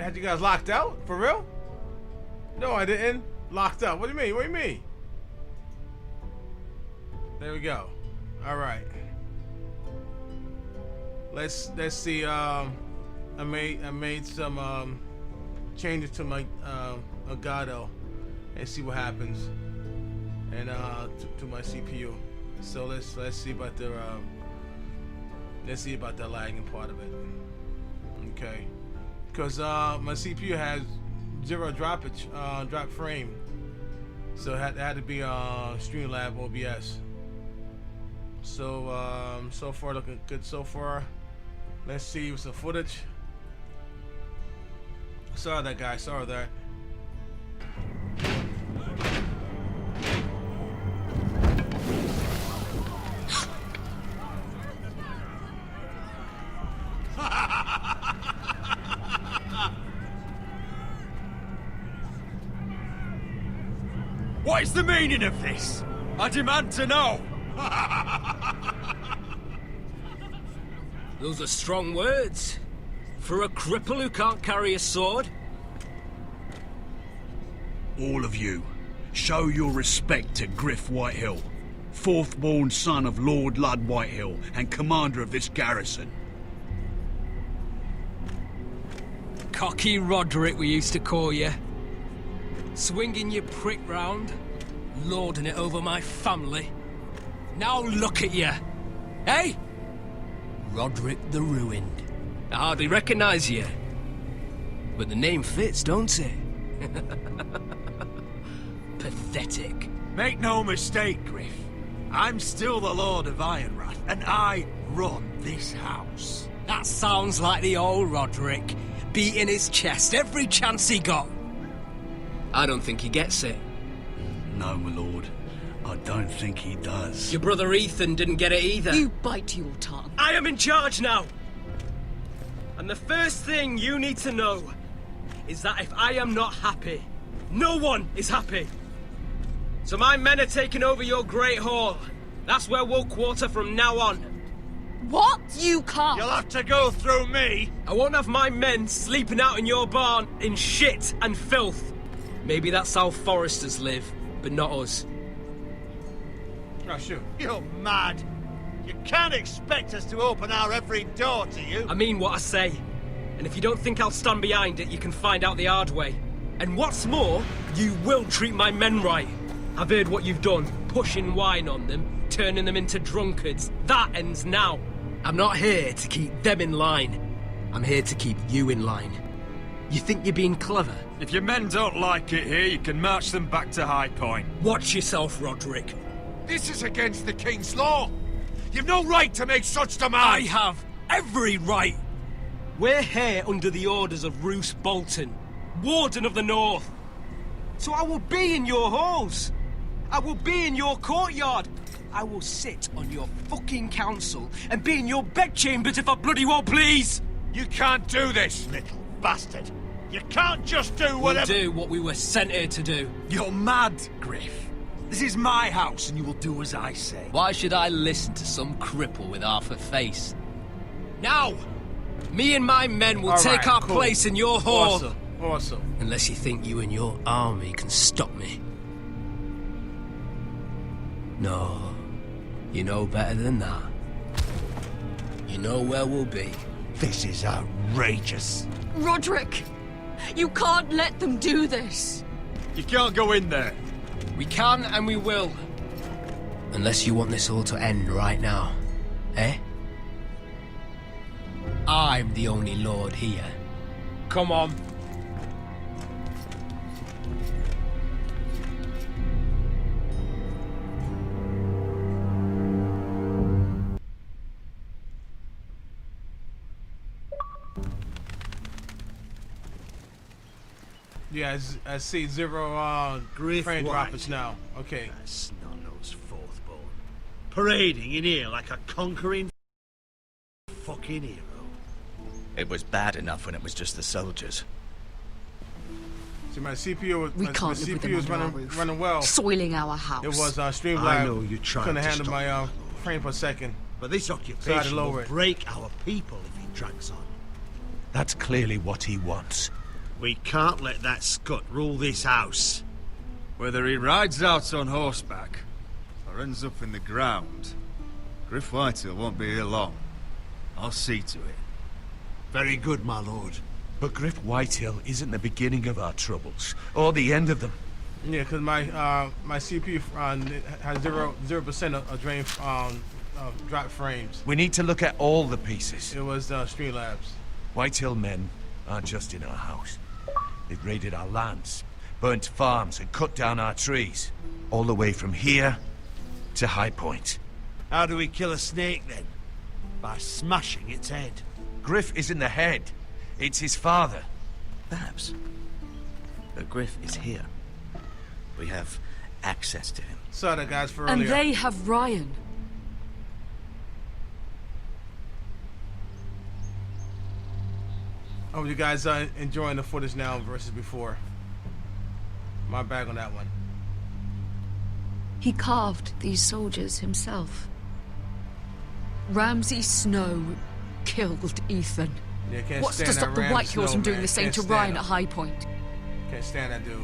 They had you guys locked out? For real? No, I didn't. Locked up. What do you mean? What do you mean? There we go. All right. Let's see. I made some changes to my Elgato and see what happens, and to my CPU. So let's see about the lagging part of it. Okay, because my CPU has 0 drop frame, so it had to be Streamlab OBS. So so far looking good so far. Let's see some footage. Sorry that guy, sorry that. What is the meaning of this? I demand to know. Those are strong words. For a cripple who can't carry a sword? All of you, show your respect to Griff Whitehill, fourth-born son of Lord Ludd Whitehill and commander of this garrison. Cocky Roderick, we used to call you. Swinging your prick round, lording it over my family. Now look at you. Hey? Roderick the Ruined. I hardly recognise you. But the name fits, don't it? Pathetic. Make no mistake, Griff. I'm still the Lord of Ironrath, and I run this house. That sounds like the old Roderick, beating his chest every chance he got. I don't think he gets it. No, my lord. I don't think he does. Your brother Ethan didn't get it either. You bite your tongue. I am in charge now! And the first thing you need to know is that if I am not happy, no one is happy. So my men are taking over your Great Hall. That's where we'll quarter from now on. What? You can't! You'll have to go through me! I won't have my men sleeping out in your barn in shit and filth. Maybe that's how foresters live, but not us. Oh, shoot. You're mad! You can't expect us to open our every door to you! I mean what I say. And if you don't think I'll stand behind it, you can find out the hard way. And what's more, you will treat my men right. I've heard what you've done, pushing wine on them, turning them into drunkards. That ends now. I'm not here to keep them in line. I'm here to keep you in line. You think you're being clever? If your men don't like it here, you can march them back to High Point. Watch yourself, Roderick. This is against the King's law. You've no right to make such demands. I have every right. We're here under the orders of Roose Bolton, Warden of the North. So I will be in your halls. I will be in your courtyard. I will sit on your fucking council and be in your bedchambers if I bloody well please. You can't do this, Little bastard. You can't just do whatever— We'll do what we were sent here to do. You're mad, Griff. This is my house and you will do as I say. Why should I listen to some cripple with half a face? Now! Me and my men will take our place in your hall. Awesome. Awesome. Unless you think you and your army can stop me. No. You know better than that. You know where we'll be. This is outrageous. Roderick! You can't let them do this! You can't go in there. We can and we will. Unless you want this all to end right now. Eh? I'm the only lord here. Come on. Yeah, I see 0 Griff frame White. droppage now. Okay. That's Snotnose Fourthborn. Parading in here like a conquering fucking hero. It was bad enough when it was just the soldiers. See, my CPU was, We my can't live with them CPU was under our running roof. running well. Soiling our house. It was Streamlab. I know you tried couldn't to handle stop my it, Lord. frame per second. But this So I had occupation to lower will it. break our people if he drags on. That's clearly what he wants. We can't let that scut rule this house. Whether he rides out on horseback or ends up in the ground, Griff Whitehill won't be here long. I'll see to it. Very good, my lord. But Griff Whitehill isn't the beginning of our troubles, or the end of them. Yeah, because my CPU has 0% of drain drop frames. We need to look at all the pieces. It was Streamlabs. Whitehill men aren't just in our house. They've raided our lands, burnt farms, and cut down our trees. All the way from here to High Point. How do we kill a snake, then? By smashing its head. Griff isn't the head. It's his father. Perhaps. But Griff is here. We have access to him. Saw that guys for And earlier. they have Ryan. I hope you guys are enjoying the footage now versus before. My bag on that one. He carved these soldiers himself. Ramsay Snow killed Ethan. Yeah, can't What's stand to stop that the Ramsay Whitehills Snow, from doing man. the same Can't to stand Ryan him. at High Point? Can't stand that dude.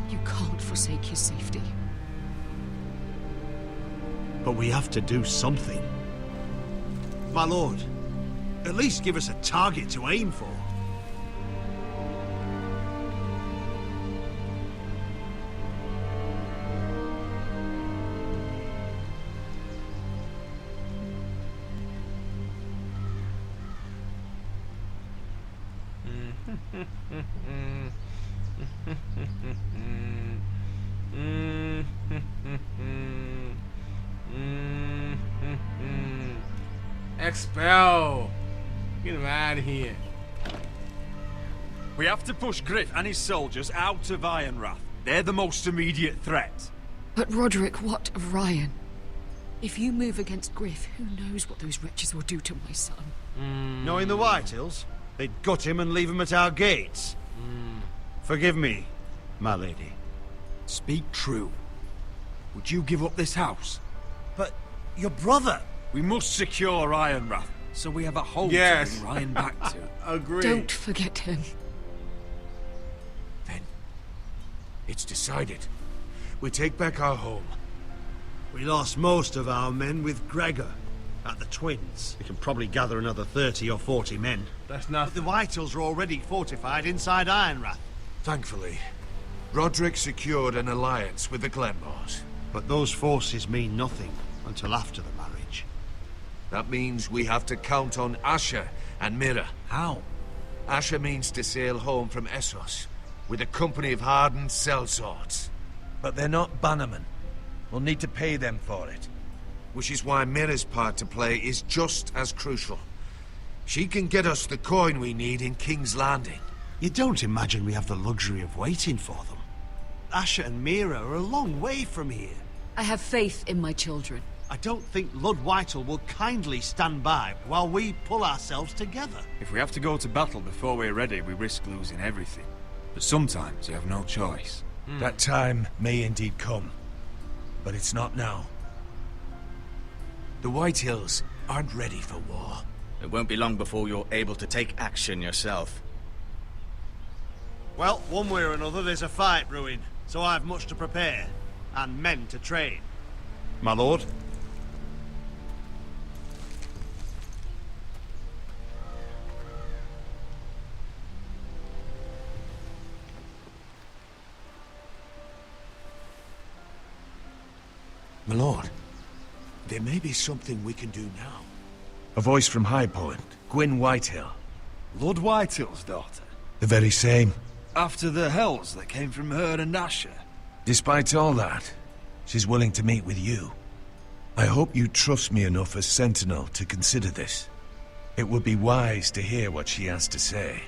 You can't forsake his safety. But we have to do something. My lord, at least give us a target to aim for. Expel! Get him out of here. We have to push Griff and his soldiers out of Ironrath. They're the most immediate threat. But Roderick, what of Ryan? If you move against Griff, who knows what those wretches will do to my son? Knowing the Whitehills, they'd gut him and leave him at our gates. Forgive me, my lady. Speak true. Would you give up this house? But your brother... We must secure Ironrath, so we have a home Yes. to bring Ryan back to. Agree. Don't forget him. Then, it's decided. We take back our home. We lost most of our men with Gregor at the Twins. We can probably gather another 30 or 40 men. That's But nothing. the Whitehills are already fortified inside Ironrath. Thankfully, Roderick secured an alliance with the Glenmores. But those forces mean nothing until after the marriage. That means we have to count on Asher and Mira. How? Asher means to sail home from Essos with a company of hardened sellswords. But they're not bannermen. We'll need to pay them for it. Which is why Mira's part to play is just as crucial. She can get us the coin we need in King's Landing. You don't imagine we have the luxury of waiting for them. Asher and Mira are a long way from here. I have faith in my children. I don't think Lud Whitehall will kindly stand by while we pull ourselves together. If we have to go to battle before we're ready, we risk losing everything. But sometimes you have no choice. That time may indeed come, but it's not now. The Whitehills aren't ready for war. It won't be long before you're able to take action yourself. Well, one way or another, there's a fight brewing, so I've much to prepare, and men to train. My lord? My lord, there may be something we can do now. A voice from High Point, Gwyn Whitehill. Lord Whitehill's daughter. The very same. After the hells that came from her and Asher. Despite all that, she's willing to meet with you. I hope you trust me enough as Sentinel to consider this. It would be wise to hear what she has to say.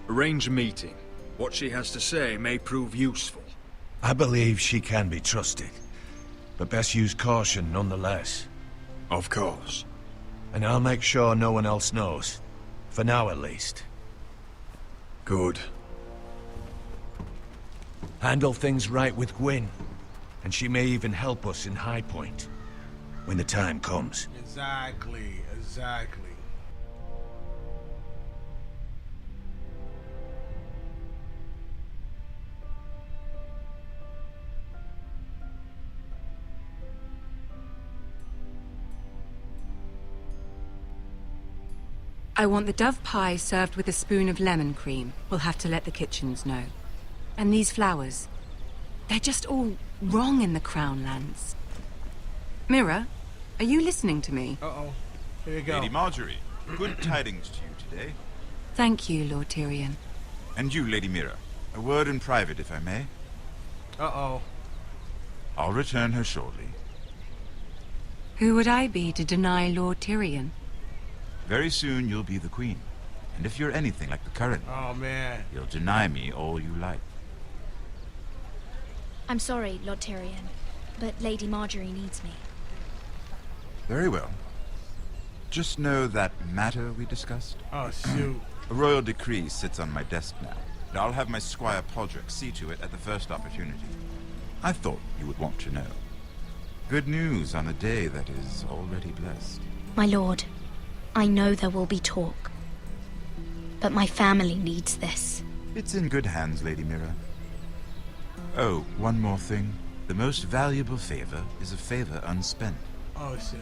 Arrange a meeting. What she has to say may prove useful. I believe she can be trusted, but best use caution nonetheless. Of course. And I'll make sure no one else knows. For now, at least. Good. Handle things right with Gwyn, and she may even help us in High Point. when the time comes. Exactly. I want the dove pie served with a spoon of lemon cream. We'll have to let the kitchens know. And these flowers. They're just all wrong in the Crown lands. Mira, are you listening to me? Uh-oh. Here you go. Lady Marjorie, good tidings to you today. Thank you, Lord Tyrion. And you, Lady Mira. A word in private, if I may. Uh-oh. I'll return her shortly. Who would I be to deny Lord Tyrion? Very soon you'll be the queen. And if you're anything like the current, Oh, man. you'll deny me all you like. I'm sorry, Lord Tyrion, but Lady Marjorie needs me. Very well. Just know that matter we discussed. Oh, shoot. A royal decree sits on my desk now, and I'll have my squire Podrick see to it at the first opportunity. I thought you would want to know. Good news on a day that is already blessed. My lord, I know there will be talk, but my family needs this. It's in good hands, Lady Mira. Oh, one more thing. The most valuable favor is a favor unspent. Oh, shit.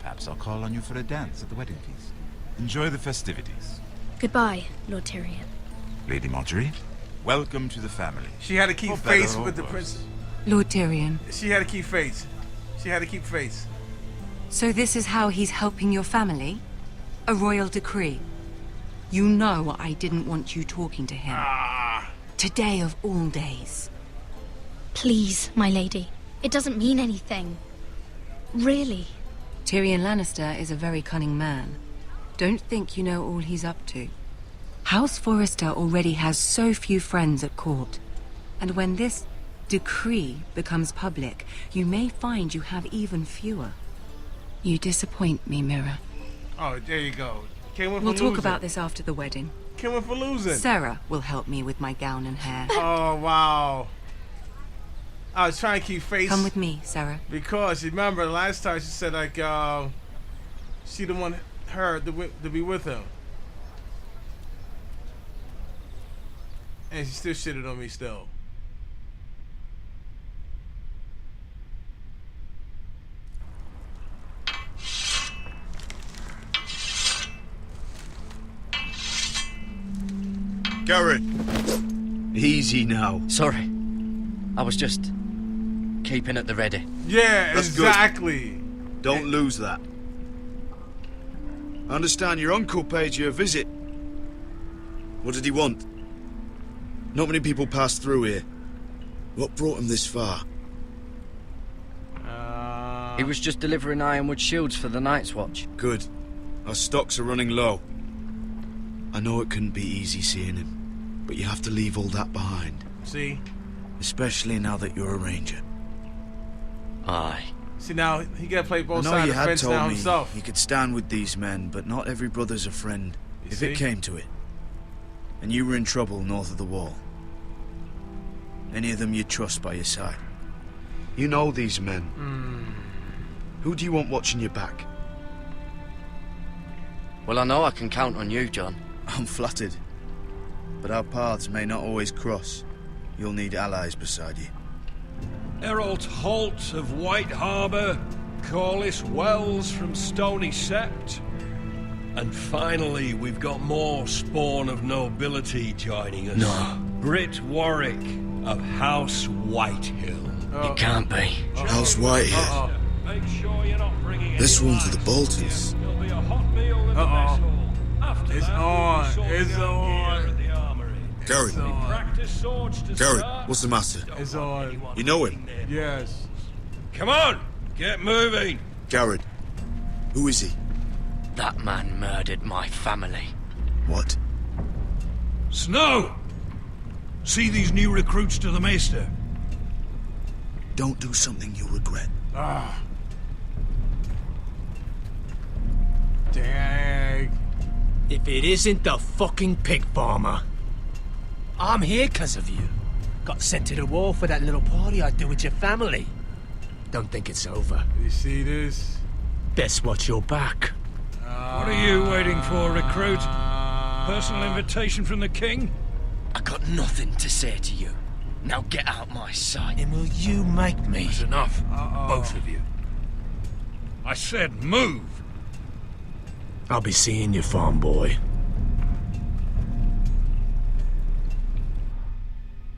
Perhaps I'll call on you for a dance at the wedding feast. Enjoy the festivities. Goodbye, Lord Tyrion. Lady Marjorie, welcome to the family. She had to keep For face better or with the worse. princess. Lord Tyrion. She had to keep face. So this is how he's helping your family? A royal decree. You know I didn't want you talking to him. Today of all days. Please, my lady. It doesn't mean anything. Really. Tyrion Lannister is a very cunning man. Don't think you know all he's up to. House Forrester already has so few friends at court. And when this decree becomes public, you may find you have even fewer. You disappoint me, Mira. Oh, there you go. We'll talk about this after the wedding. Came in for losing. Sarah will help me with my gown and hair. Oh, wow. I was trying to keep face. Come with me, Sarah. Because you remember last time she said like she didn't want her to be with him. And she still shitted on me still. Garrett! Easy now. Sorry. I was just keeping at the ready. Yeah, That's exactly. Good. Don't lose that. I understand your uncle paid you a visit. What did he want? Not many people pass through here. What brought him this far? He was just delivering ironwood shields for the Night's Watch. Good. Our stocks are running low. I know it couldn't be easy seeing him, but you have to leave all that behind. See? Especially now that you're a ranger. Aye. See, now he gotta play I both know sides you of the had fence now told me himself. you could stand with these men, but not every brother's a friend, You if see? it came to it. And you were in trouble north of the wall. Any of them you'd trust by your side. You know these men. Who do you want watching your back? Well, I know I can count on you, John. I'm flattered. But our paths may not always cross. You'll need allies beside you. Errol Holt of White Harbour, Corliss Wells from Stony Sept. And finally, we've got more spawn of nobility joining us. No. Britt Warwick of House Whitehill. It can't be. House Whitehill. Make sure you're not bringing This any one's for the lights. Boltons. There'll be a hot meal in the mess hall. After It's that, on. we'll be sorting It's out on. gear at the armory. Garrett. Practice swords to Garrett, start. what's the matter? It's on. You know him? Yes. Come on, get moving. Garrett. Who is he? That man murdered my family. What? Snow! See these new recruits to the Maester? Don't do something you'll regret. Dang. If it isn't the fucking pig farmer. I'm here 'cause of you. Got sent to the war for that little party I do with your family. Don't think it's over. You see this? Best watch your back. What are you waiting for, recruit? Personal invitation from the king? I got nothing to say to you. Now get out my sight. And will you make me? That's enough. Both of you. I said move! I'll be seeing you, farm boy.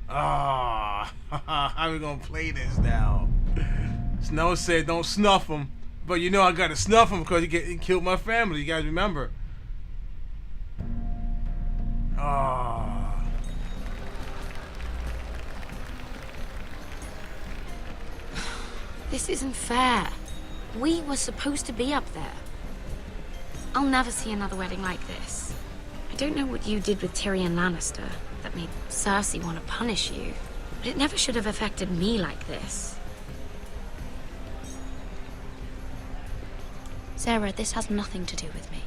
Ah, how we gonna play this now? Snow said don't snuff him, but you know I gotta snuff him because he killed my family. You guys remember? Ah. This isn't fair. We were supposed to be up there. I'll never see another wedding like this. I don't know what you did with Tyrion Lannister that made Cersei want to punish you, but it never should have affected me like this. Sarah, this has nothing to do with me.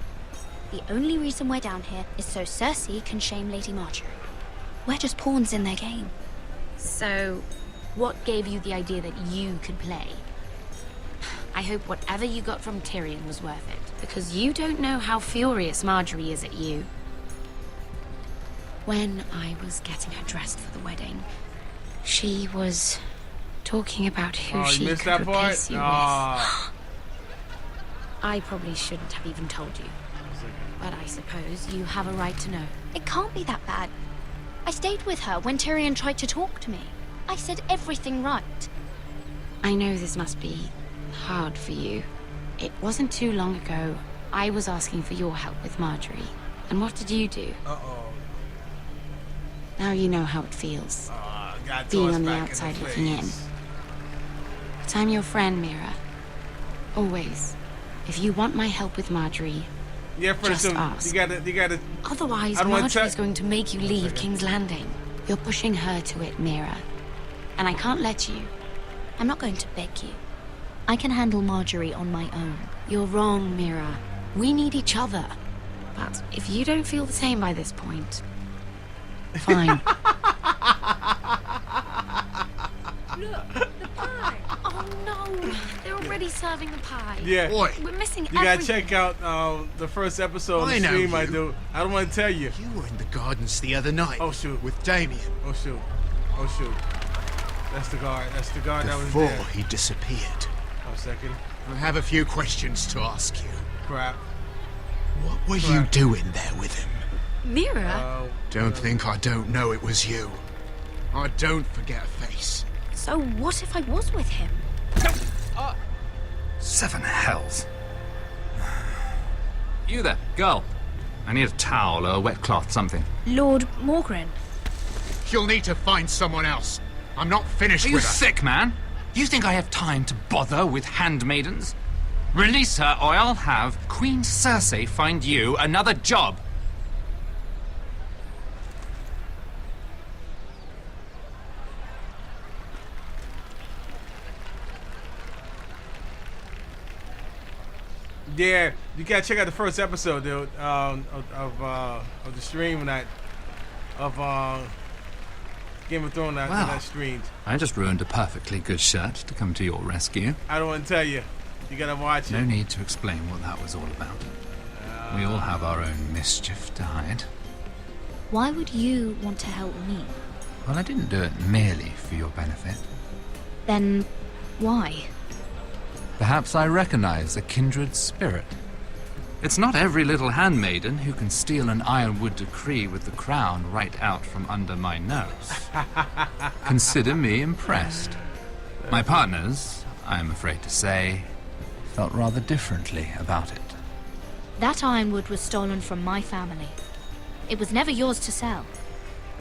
The only reason we're down here is so Cersei can shame Lady Marjorie. We're just pawns in their game. So, what gave you the idea that you could play? I hope whatever you got from Tyrion was worth it, because you don't know how furious Marjorie is at you. When I was getting her dressed for the wedding, she was talking about who she missed could that part? replace you with. I probably shouldn't have even told you, but I suppose you have a right to know. It can't be that bad. I stayed with her when Tyrion tried to talk to me. I said everything right. I know this must be hard for you. It wasn't too long ago I was asking for your help with Marjorie. And what did you do? Uh-oh. Now you know how it feels. Being on the outside looking in. But I'm your friend, Mira. Always. If you want my help with Marjorie, yeah, for just ask. You gotta. Otherwise, Marjorie's going to make you leave King's Landing. You're pushing her to it, Mira. And I can't let you. I'm not going to beg you. I can handle Marjorie on my own. You're wrong, Mira. We need each other. But if you don't feel the same by this point, fine. Look, the pie. Oh no, they're already serving the pie. Yeah. Boy, we're missing You gotta check out the first episode of the stream I do. I don't want to tell you. You were in the gardens the other night. Oh shoot. With Damien. Oh shoot. Oh shoot. That's the guard. That's the guard that was Before there. he disappeared. Oh, second. I have a few questions to ask you. Crap. What were you doing there with him? Mira? Don't think I don't know it was you. I don't forget a face. So what if I was with him? Seven hells. You there, girl. I need a towel or a wet cloth, something. Lord Morgren. You'll need to find someone else. I'm not finished Are you with her. sick, man? You think I have time to bother with handmaidens? Release her, or I'll have Queen Cersei find you another job. Yeah, you gotta check out the first episode, dude, of the stream that of Game of Thrones that I streamed. I just ruined a perfectly good shirt to come to your rescue. I don't want to tell you. You gotta watch it. No need to explain what that was all about. We all have our own mischief to hide. Why would you want to help me? Well, I didn't do it merely for your benefit. Then why? Perhaps I recognize a kindred spirit. It's not every little handmaiden who can steal an ironwood decree with the crown right out from under my nose. Consider me impressed. My partners, I am afraid to say, felt rather differently about it. That ironwood was stolen from my family. It was never yours to sell.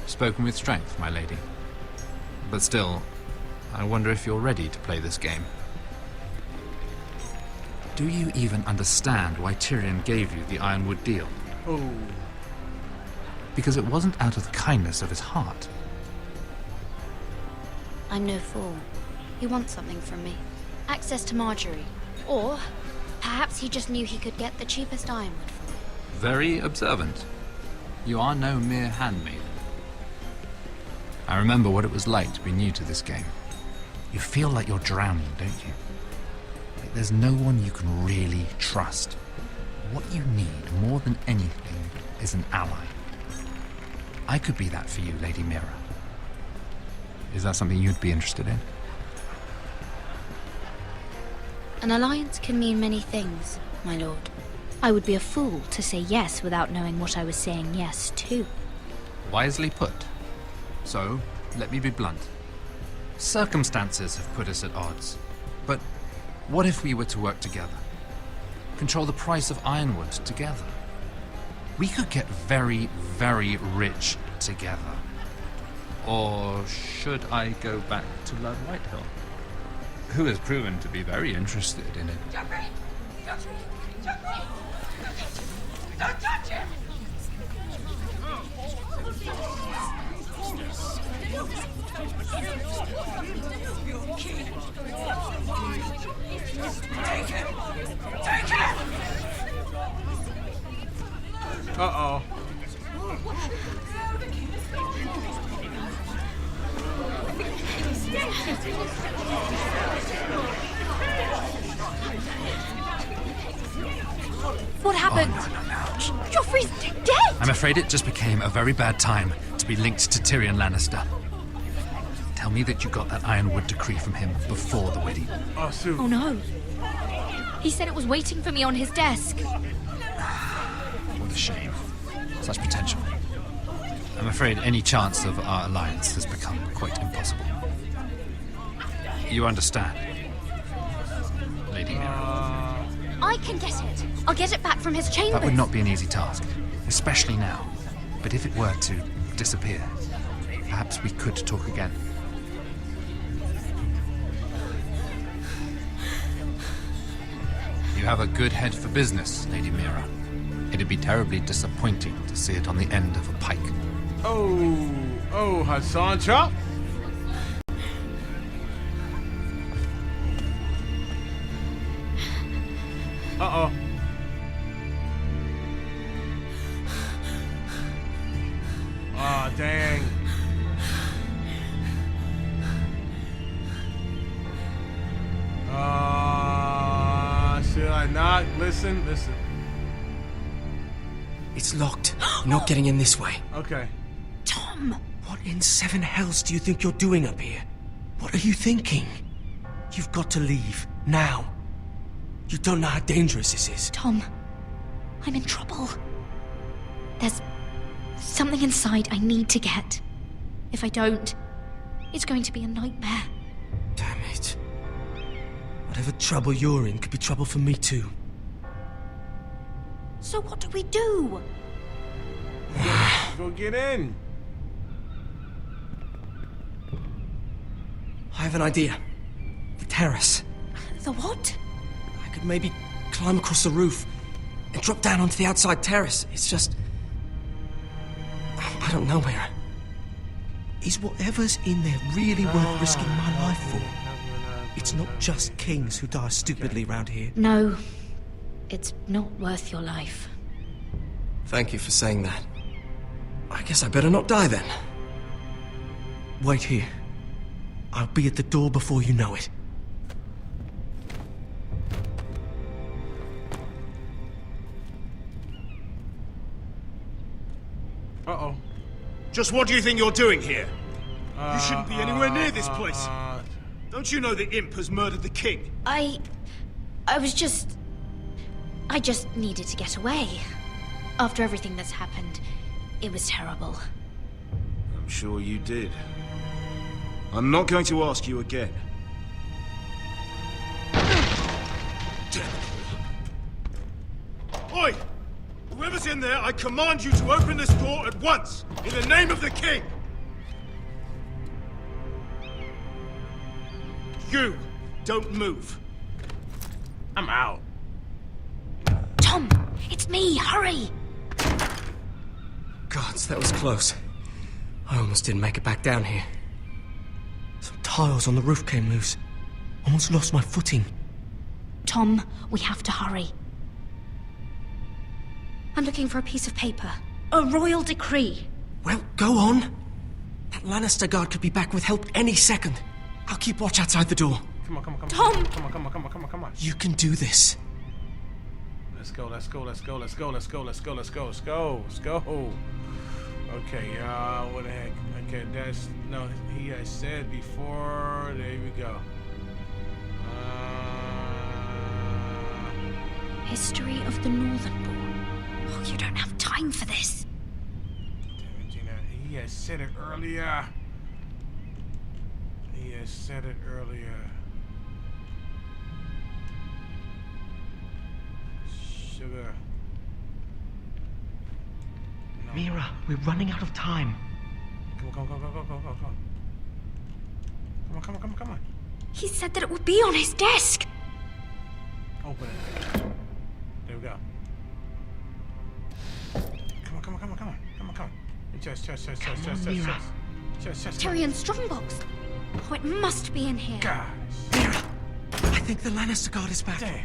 Spoken with strength, my lady. But still, I wonder if you're ready to play this game. Do you even understand why Tyrion gave you the ironwood deal? Oh. Because it wasn't out of the kindness of his heart. I'm no fool. He wants something from me. Access to Marjorie. Or perhaps he just knew he could get the cheapest ironwood from me. Very observant. You are no mere handmaiden. I remember what it was like to be new to this game. You feel like you're drowning, don't you? Like there's no one you can really trust. What you need more than anything is an ally. I could be that for you, Lady Mira. Is that something you'd be interested in? An alliance can mean many things, my lord. I would be a fool to say yes without knowing what I was saying yes to. Wisely put. So, let me be blunt. Circumstances have put us at odds. But what if we were to work together? Control the price of ironwood together? We could get very, very rich together. Or should I go back to Lord Whitehill, who has proven to be very interested in it? Don't touch him! Take him! Take him! Uh-oh. What happened? Joffrey's dead! I'm afraid it just became a very bad time to be linked to Tyrion Lannister. Tell me that you got that Ironwood decree from him before the wedding. Oh, Sue. Oh no. He said it was waiting for me on his desk. What a shame. Such potential. I'm afraid any chance of our alliance has become quite impossible. You understand, Lady Mira? I can get it. I'll get it back from his chambers. That would not be an easy task, especially now. But if it were to disappear, perhaps we could talk again. You have a good head for business, Lady Mira. It'd be terribly disappointing to see it on the end of a pike. Oh, Hassan Chop. Uh-oh. Ah, dang. Should I not? Listen. It's locked. You're not getting in this way. Okay. Tom! What in seven hells do you think you're doing up here? What are you thinking? You've got to leave. Now. You don't know how dangerous this is. Tom, I'm in trouble. There's something inside I need to get. If I don't, it's going to be a nightmare. Damn it. Whatever trouble you're in could be trouble for me too. So what do we do? Go get in. I have an idea. The terrace. The what? I could maybe climb across the roof and drop down onto the outside terrace. It's just... I don't know, Mira. Is whatever's in there really worth risking my life for? It's not just kings who die stupidly round here. No, it's not worth your life. Thank you for saying that. I guess I better not die then. Wait here. I'll be at the door before you know it. Uh-oh. Just what do you think you're doing here? You shouldn't be anywhere near this place. Don't you know the imp has murdered the king? I just needed to get away. After everything that's happened, it was terrible. I'm sure you did. I'm not going to ask you again. Oi! Whoever's in there, I command you to open this door at once, in the name of the king! You, don't move. I'm out. Tom, it's me, hurry! Gods, that was close. I almost didn't make it back down here. Some tiles on the roof came loose. Almost lost my footing. Tom, we have to hurry. I'm looking for a piece of paper. A royal decree. Well, go on. That Lannister guard could be back with help any second. I'll keep watch outside the door. Come on, come on, come on. Tom! Come on, come on, come on, come on, come on. You can do this. Let's go, let's go, let's go, let's go, let's go, let's go, let's go, let's go, let's go. Okay, what the heck? Okay, that's, no, he has said before, there we go. History of the Northernborn. Oh, you don't have time for this. Damn it, Gina, he has said it earlier. He has said it earlier. Sugar. No. Mira, we're running out of time. Come on, come on, come on, come on, come on, come on. Come on, come on, come on, come on. He said that it would be on his desk. Open it. There we go. Come on, come on, come on, come on, come on, come on. Chest, chest, chest, chest, chest, chest, chest, chest, chest. Tyrion Strongbox. Oh, it must be in here. Gosh. Mira, I think the Lannister guard is back. Damn.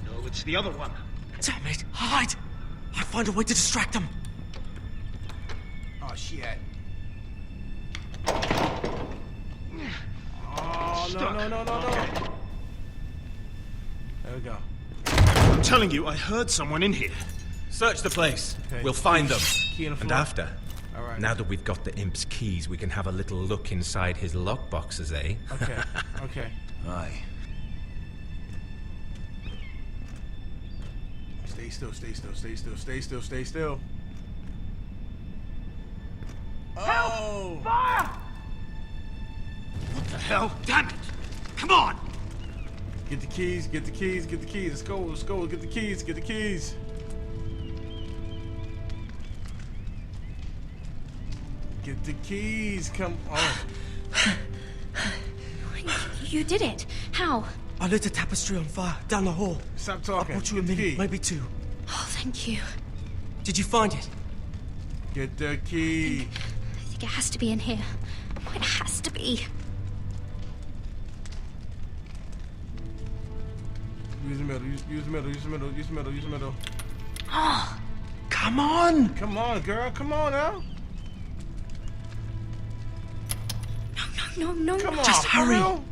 No, it's the other one. Damn it, hide! I'll find a way to distract them. Oh, shit. Oh, no. There we go. I'm telling you, I heard someone in here. Search the place. Okay. We'll find them. Key on the And floor. after, All right. now that we've got the imp's keys, we can have a little look inside his lockboxes, eh? Okay, okay. Aye. Stay still, stay still, stay still, stay still, stay still. Oh! Fire! What the hell? Damn it! Come on! Get the keys, get the keys, get the keys. Let's go, let's go. Get the keys, get the keys. Get the keys, come on. You did it. How? I lit a tapestry on fire down the hall. Stop talking. I'll put you a Get the minute, key. maybe two. Oh, thank you. Did you find it? Get the key. I think it has to be in here. Oh, it has to be. Use the middle, use the middle, use the middle, use the middle, use the middle. Oh, Come on! Come on, girl, come on now. no. Come on, Just for hurry. real?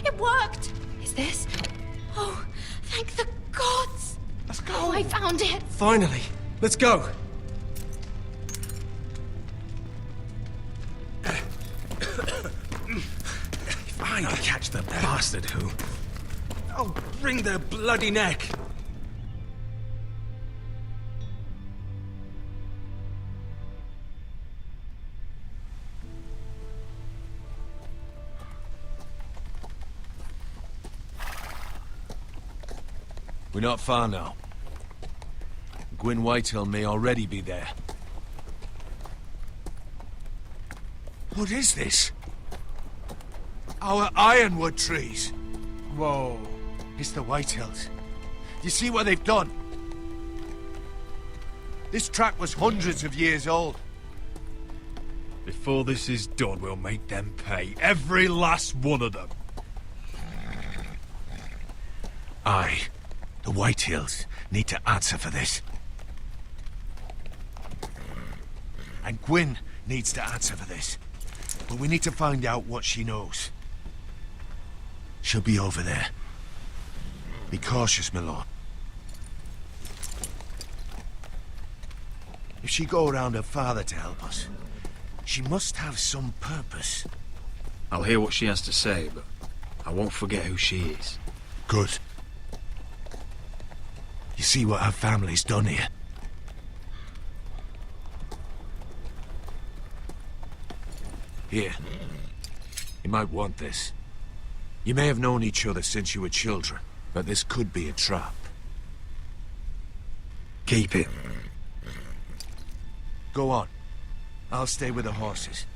It worked. Is this? Oh, thank the gods. Let's go. Oh, I found it. Finally. Let's go. If I catch the bastard who... I'll wring their bloody neck. We're not far now. Gwyn Whitehill may already be there. What is this? Our ironwood trees. Whoa. It's the Whitehills. You see what they've done? This track was hundreds of years old. Before this is done, we'll make them pay. Every last one of them. Aye. The Whitehills need to answer for this. And Gwyn needs to answer for this. But we need to find out what she knows. She'll be over there. Be cautious, my lord. If she go around her father to help us, she must have some purpose. I'll hear what she has to say, but I won't forget who she is. Good. You see what her family's done here? Here. You might want this. You may have known each other since you were children, but this could be a trap. Keep it. Go on. I'll stay with the horses.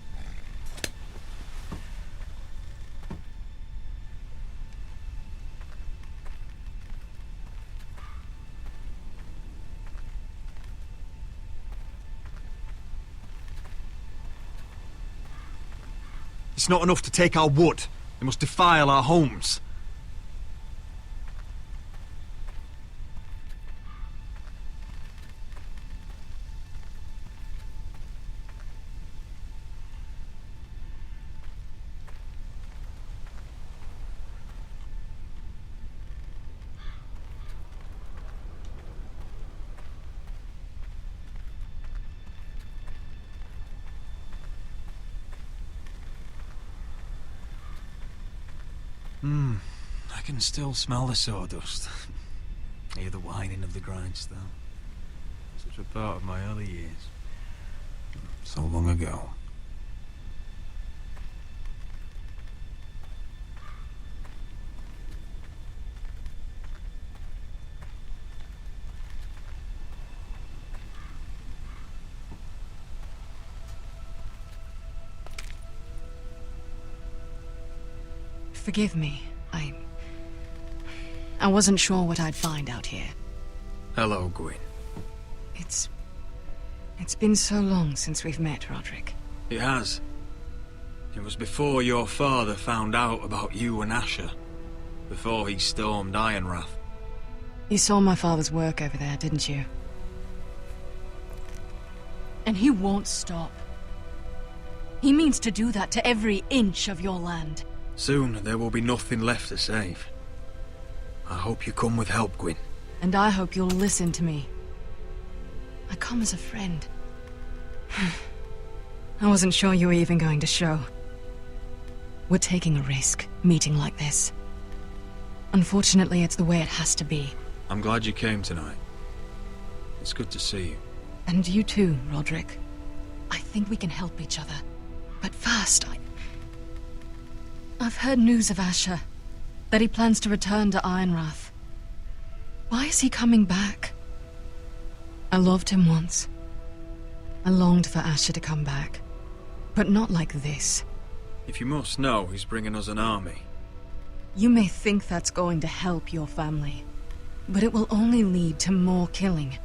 It's not enough to take our wood. They must defile our homes. I can still smell the sawdust. Hear the whining of the grindstone. Such a part of my early years. So long ago. Forgive me. I wasn't sure what I'd find out here. Hello, Gwyn. It's been so long since we've met, Roderick. It has. It was before your father found out about you and Asher. Before he stormed Ironrath. You saw my father's work over there, didn't you? And he won't stop. He means to do that to every inch of your land. Soon, there will be nothing left to save. I hope you come with help, Gwyn. And I hope you'll listen to me. I come as a friend. I wasn't sure you were even going to show. We're taking a risk, meeting like this. Unfortunately, it's the way it has to be. I'm glad you came tonight. It's good to see you. And you too, Roderick. I think we can help each other. But first, I've heard news of Asher. That he plans to return to Ironrath. Why is he coming back? I loved him once. I longed for Asher to come back. But not like this. If you must know, he's bringing us an army. You may think that's going to help your family. But it will only lead to more killing.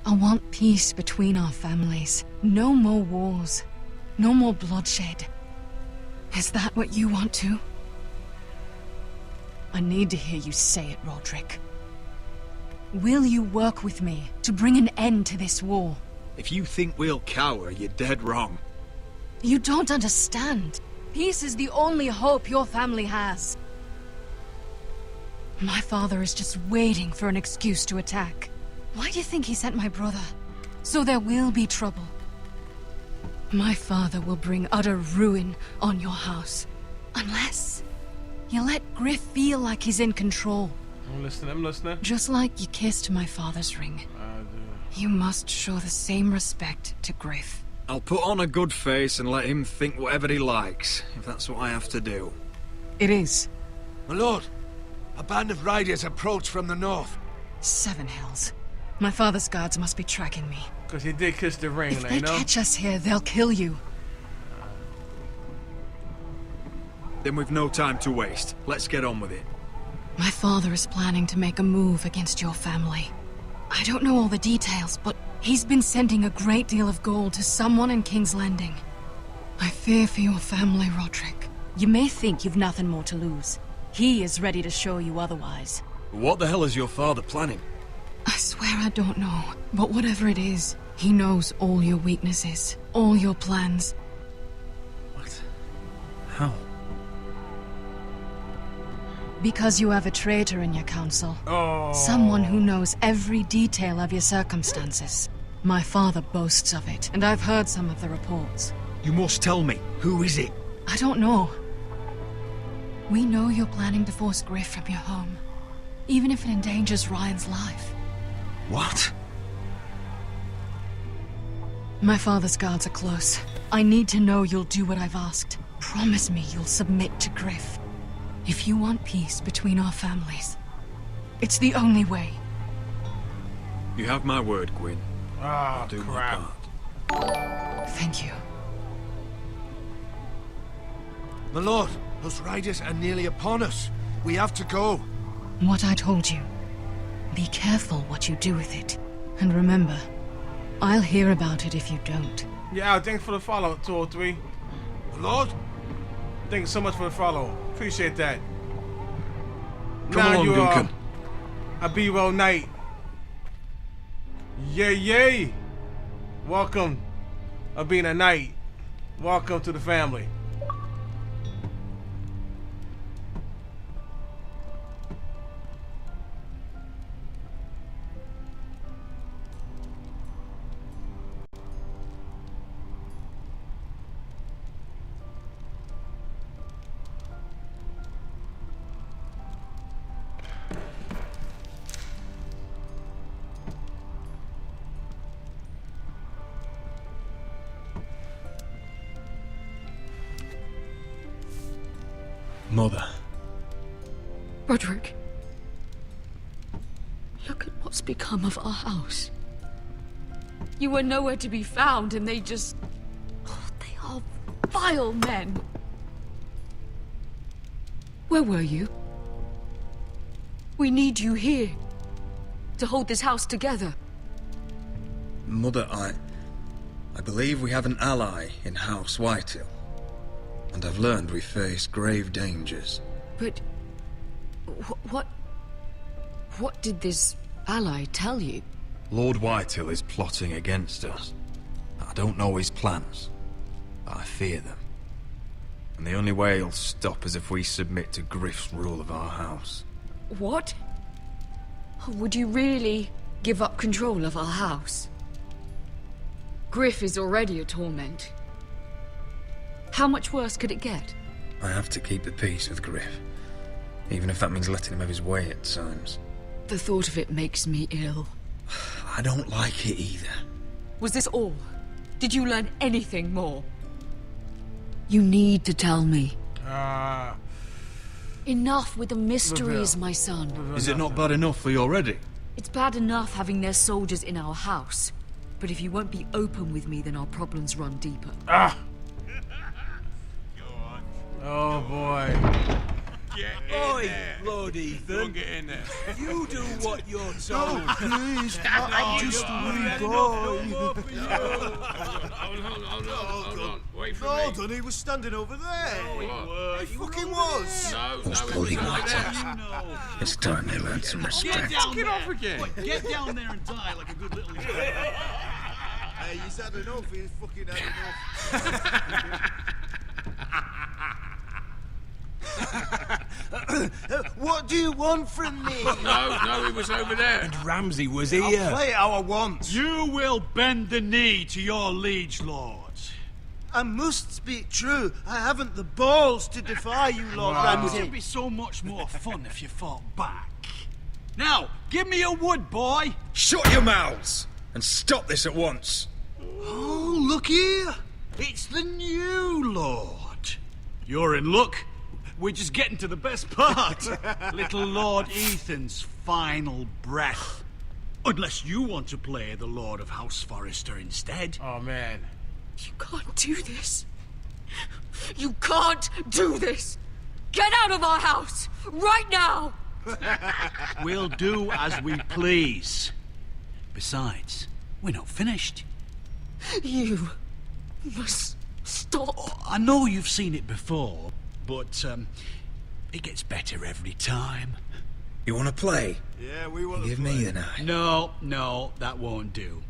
I want peace between our families. No more wars. No more bloodshed. Is that what you want too? I need to hear you say it, Roderick. Will you work with me to bring an end to this war? If you think we'll cower, you're dead wrong. You don't understand. Peace is the only hope your family has. My father is just waiting for an excuse to attack. Why do you think he sent my brother? So there will be trouble. My father will bring utter ruin on your house. Unless you let Griff feel like he's in control. I'm listening. Just like you kissed my father's ring. You must show the same respect to Griff. I'll put on a good face and let him think whatever he likes, if that's what I have to do. It is. My lord, a band of riders approach from the north. 7 hells. My father's guards must be tracking me. Because he did kiss the ring, if they catch us here, they'll kill you. Then we've no time to waste. Let's get on with it. My father is planning to make a move against your family. I don't know all the details, but he's been sending a great deal of gold to someone in King's Landing. I fear for your family, Roderick. You may think you've nothing more to lose. He is ready to show you otherwise. What the hell is your father planning? I swear I don't know, but whatever it is, he knows all your weaknesses, all your plans. What? How? Because you have a traitor in your council. Oh. Someone who knows every detail of your circumstances. My father boasts of it, and I've heard some of the reports. You must tell me. Who is it? I don't know. We know you're planning to force Griff from your home, even if it endangers Ryan's life. What? My father's guards are close. I need to know you'll do what I've asked. Promise me you'll submit to Griff. If you want peace between our families, it's the only way. You have my word, Gwyn. Ah, I'll do crap. my part. Thank you. My lord, those riders are nearly upon us. We have to go. What I told you. Be careful what you do with it. And remember, I'll hear about it if you don't. Yeah, thanks for the follow, 203. My lord? Thanks so much for the follow. Appreciate that. Come along, Duncan. A be well knight. Yay. Welcome, being a knight. Welcome to the family. Mother. Roderick. Look at what's become of our house. You were nowhere to be found, and they just... Oh, they are vile men. Where were you? We need you here. To hold this house together. Mother, I believe we have an ally in House Whitehill. And I've learned we face grave dangers. But... What did this ally tell you? Lord Whitehill is plotting against us. I don't know his plans, but I fear them. And the only way he'll stop is if we submit to Griff's rule of our house. What? Would you really give up control of our house? Griff is already a torment. How much worse could it get? I have to keep the peace with Griff, even if that means letting him have his way at times. The thought of it makes me ill. I don't like it either. Was this all? Did you learn anything more? You need to tell me. Enough with the mysteries, my son. Is it not bad enough for you already? It's bad enough having their soldiers in our house. But if you won't be open with me, then our problems run deeper. Oh boy. Oi, Lord Ethan. Don't get in there. You do what you're told. Please, I'm just a wee boy. Hold on. Wait for No, me. Dunny, he was standing over there. He fucking was. Those bloody whites. It's time they learned some respect. Get off again. Get down there and die like a good little... Hey, he's had enough. He's fucking had enough. What do you want from me? No, he was over there. And Ramsay was I'll here. play it how I want. You will bend the knee to your liege lord. I must speak true. I haven't the balls to defy you, Lord Ramsay. It'd be so much more fun if you fought back. Now, give me a wood, boy. Shut your mouths and stop this at once. Oh, look here. It's the new lord. You're in luck. We're just getting to the best part. Little Lord Ethan's final breath. Unless you want to play the Lord of House Forrester instead. Oh man. You can't do this. You can't do this. Get out of our house right now. We'll do as we please. Besides, we're not finished. You must stop. I know you've seen it before, but it gets better every time. You want to play? Yeah, we want to Give play. me the knife. No, that won't do.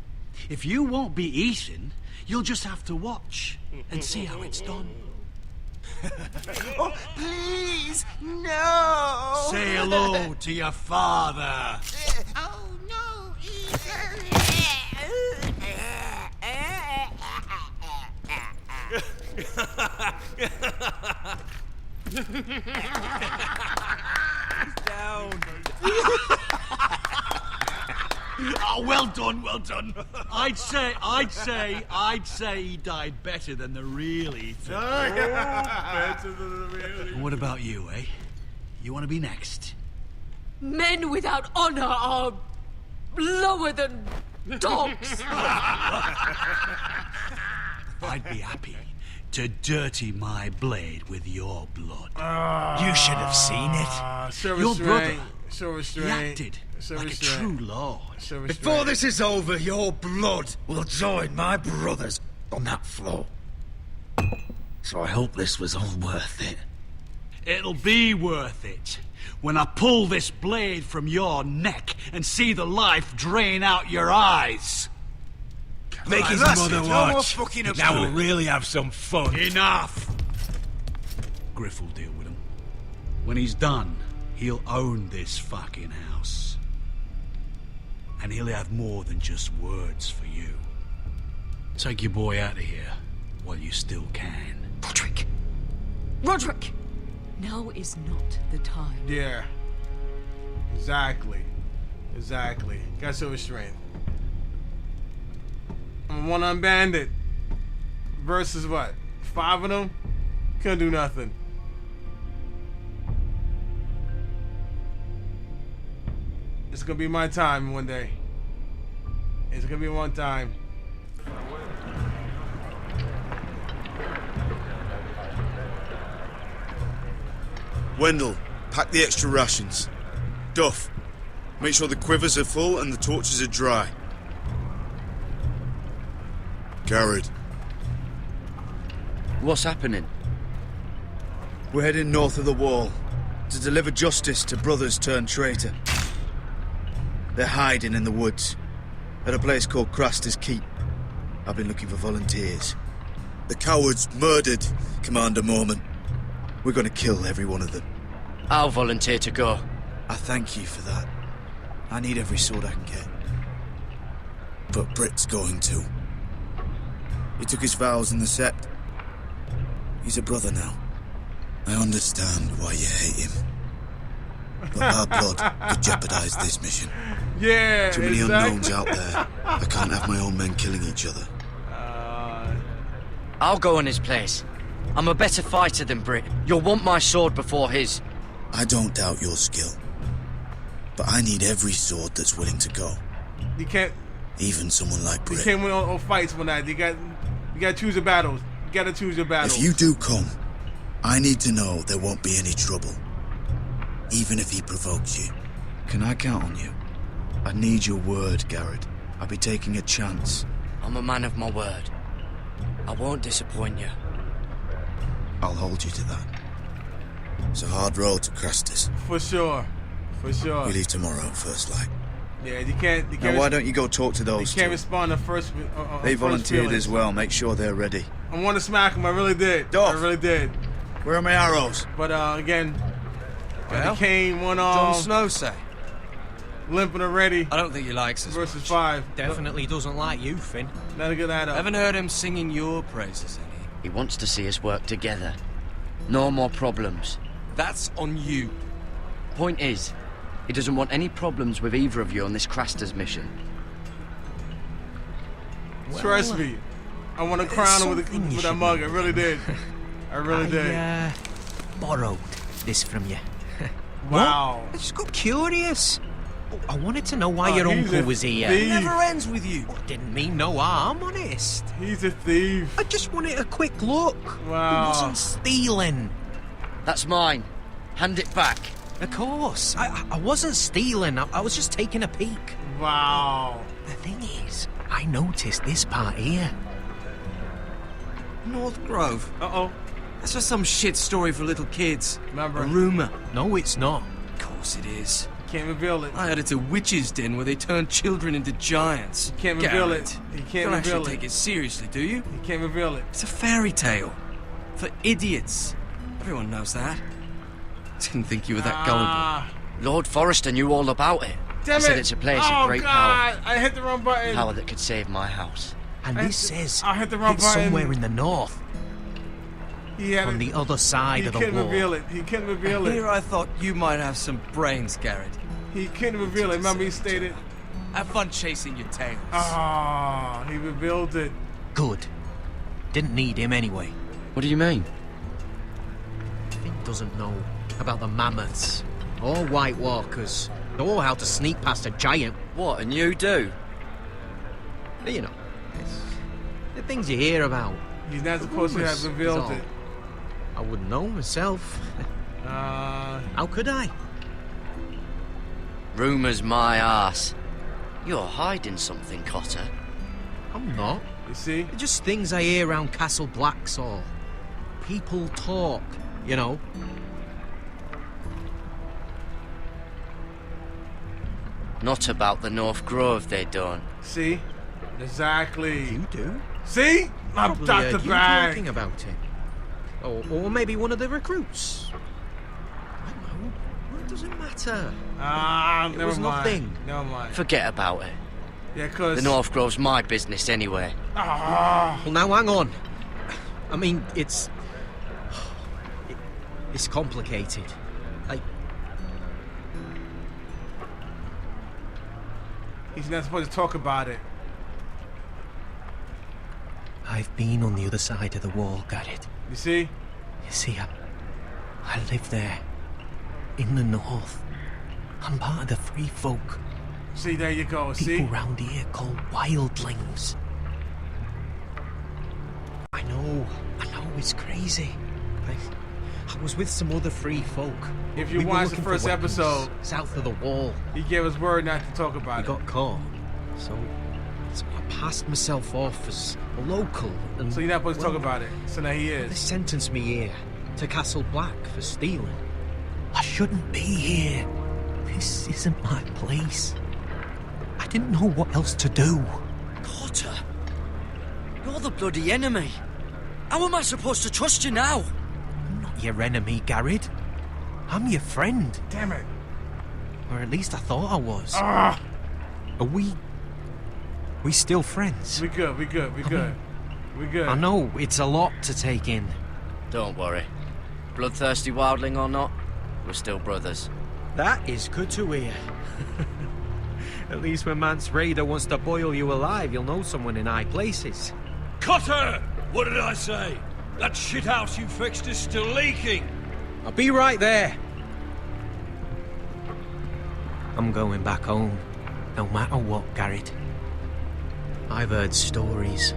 If you won't be Ethan, you'll just have to watch and see how it's done. Oh, please, no! Say hello to your father. Oh no, Down. Oh, well done. I'd say he died better than the real Ethan. Better than the real. What about you, eh? You want to be next? Men without honor are lower than dogs. I'd be happy to dirty my blade with your blood. You should have seen it. Your brother, he acted like a true lord. Before this is over, your blood will join my brother's on that floor. So I hope this was all worth it. It'll be worth it when I pull this blade from your neck and see the life drain out your eyes. Make his that's mother it. No more watch. fucking Now about we'll it. really have some fun. Enough! Griff will deal with him. When he's done, he'll own this fucking house. And he'll have more than just words for you. Take your boy out of here while you still can. Roderick! Roderick! Now is not the time. Yeah. Exactly. Got silver strength. I'm a one-armed bandit. Versus what? 5 of them? Couldn't do nothing. It's gonna be my time one day. It's gonna be one time. Wendell, pack the extra rations. Duff, make sure the quivers are full and the torches are dry. Garrett. What's happening? We're heading north of the wall to deliver justice to brothers turned traitor. They're hiding in the woods at a place called Craster's Keep. I've been looking for volunteers. The cowards murdered Commander Mormon. We're gonna kill every one of them. I'll volunteer to go. I thank you for that. I need every sword I can get. But Britt's going too. He took his vows in the Sept. He's a brother now. I understand why you hate him. But our blood could jeopardize this mission. Yeah, Too many exactly. unknowns out there. I can't have my own men killing each other. I'll go in his place. I'm a better fighter than Britt. You'll want my sword before his. I don't doubt your skill. But I need every sword that's willing to go. You can't. Even someone like You Britt. can't win all fights one night. You got to choose your battles. You got to choose your battles. If you do come, I need to know there won't be any trouble. Even if he provokes you. Can I count on you? I need your word, Garrett. I'll be taking a chance. I'm a man of my word. I won't disappoint you. I'll hold you to that. It's a hard road to Craster's. For sure. For sure. We leave tomorrow at first light. Yeah, you can't. Now why don't you go talk to those You can't two? respond to first. They first volunteered feelings. as well. Make sure they're ready. I want to smack him. I really did. Duff. I really did. Where are my arrows? But again, Well, the Kane one Jon Snow say. limping already. I don't think he likes us versus much. 5. Definitely doesn't like you, Finn. Not a good add up. Haven't heard him singing your praises any. He wants to see us work together. No more problems. That's on you. Point is, he doesn't want any problems with either of you on this Craster's mission. Trust me. I want to crown him with that mug. I really did. I really did. Borrowed this from you. Wow. What? I just got curious. I wanted to know why Oh, your he's uncle a was here. thief. It never ends with you. Didn't mean no harm, honest. He's a thief. I just wanted a quick look. Wow. It wasn't stealing. That's mine. Hand it back. Of course. I wasn't stealing. I was just taking a peek. Wow. The thing is, I noticed this part here. North Grove. Uh-oh. That's just some shit story for little kids. Remember? A rumour. No, it's not. Of course it is. Can't reveal it. I heard it's a witch's den where they turn children into giants. You can't reveal Garrett, it. You You can't don't reveal actually it. take it seriously, do you? You can't reveal it. It's a fairy tale. For idiots. Everyone knows that. Didn't think you were that gullible. Lord Forrester knew all about it. Damn He said it. it's a place Oh, of great God. power. I hit the wrong button. Power that could save my house. And I this hit the- says I hit the wrong it's button. somewhere in the north. He had On it. the other side He of the couldn't wall. reveal it. He couldn't reveal it. Here I thought you might have some brains, Garrett. He couldn't reveal it. Remember, he stated. Have fun chasing your tails. Ah, he revealed it. Good. Didn't need him anyway. What do you mean? Finn doesn't know about the mammoths or White Walkers or how to sneak past a giant. What, and you do? You know, it's the things you hear about. He's not supposed to have Rumours revealed is it. all. I wouldn't know myself. How could I? Rumours my arse. You're hiding something, Cotter. I'm not. You see? They're just things I hear around Castle Blacksall. People talk, you know. Not about the North Grove, they don't. See? Exactly. You do? See? I'm Probably Dr. heard you Bag. talking about it. Or maybe one of the recruits. I don't know. Well, it doesn't matter. Ah, It was nothing. Never mind. Forget about it. Yeah, cause. The North Grove's my business anyway. Ah. Well, now hang on. I mean, it's complicated. He's not supposed to talk about it. I've been on the other side of the wall, Garrett. You see? You see, I live there. In the north. I'm part of the free folk. See, there you go. See? People round here called wildlings. I know, it's crazy. I was with some other free folk. If you We were watched the looking for first weapons episode, south of the wall, he gave us word not to talk about we it. got caught. So I passed myself off as a local. And, So you're not supposed to talk about it. So now he They is. sentenced me here to Castle Black for stealing. I shouldn't be here. This isn't my place. I didn't know what else to do. Potter, you're the bloody enemy. How am I supposed to trust you now? I'm not your enemy, Garrett. I'm your friend. Damn it. Or at least I thought I was. Ah! Are we still friends? We good. We good. I know it's a lot to take in. Don't worry. Bloodthirsty wildling or not, we're still brothers. That is good to hear. At least when Mance Raider wants to boil you alive, you'll know someone in high places. Cutter! What did I say? That shithouse you fixed is still leaking. I'll be right there. I'm going back home, no matter what, Garrett. I've heard stories.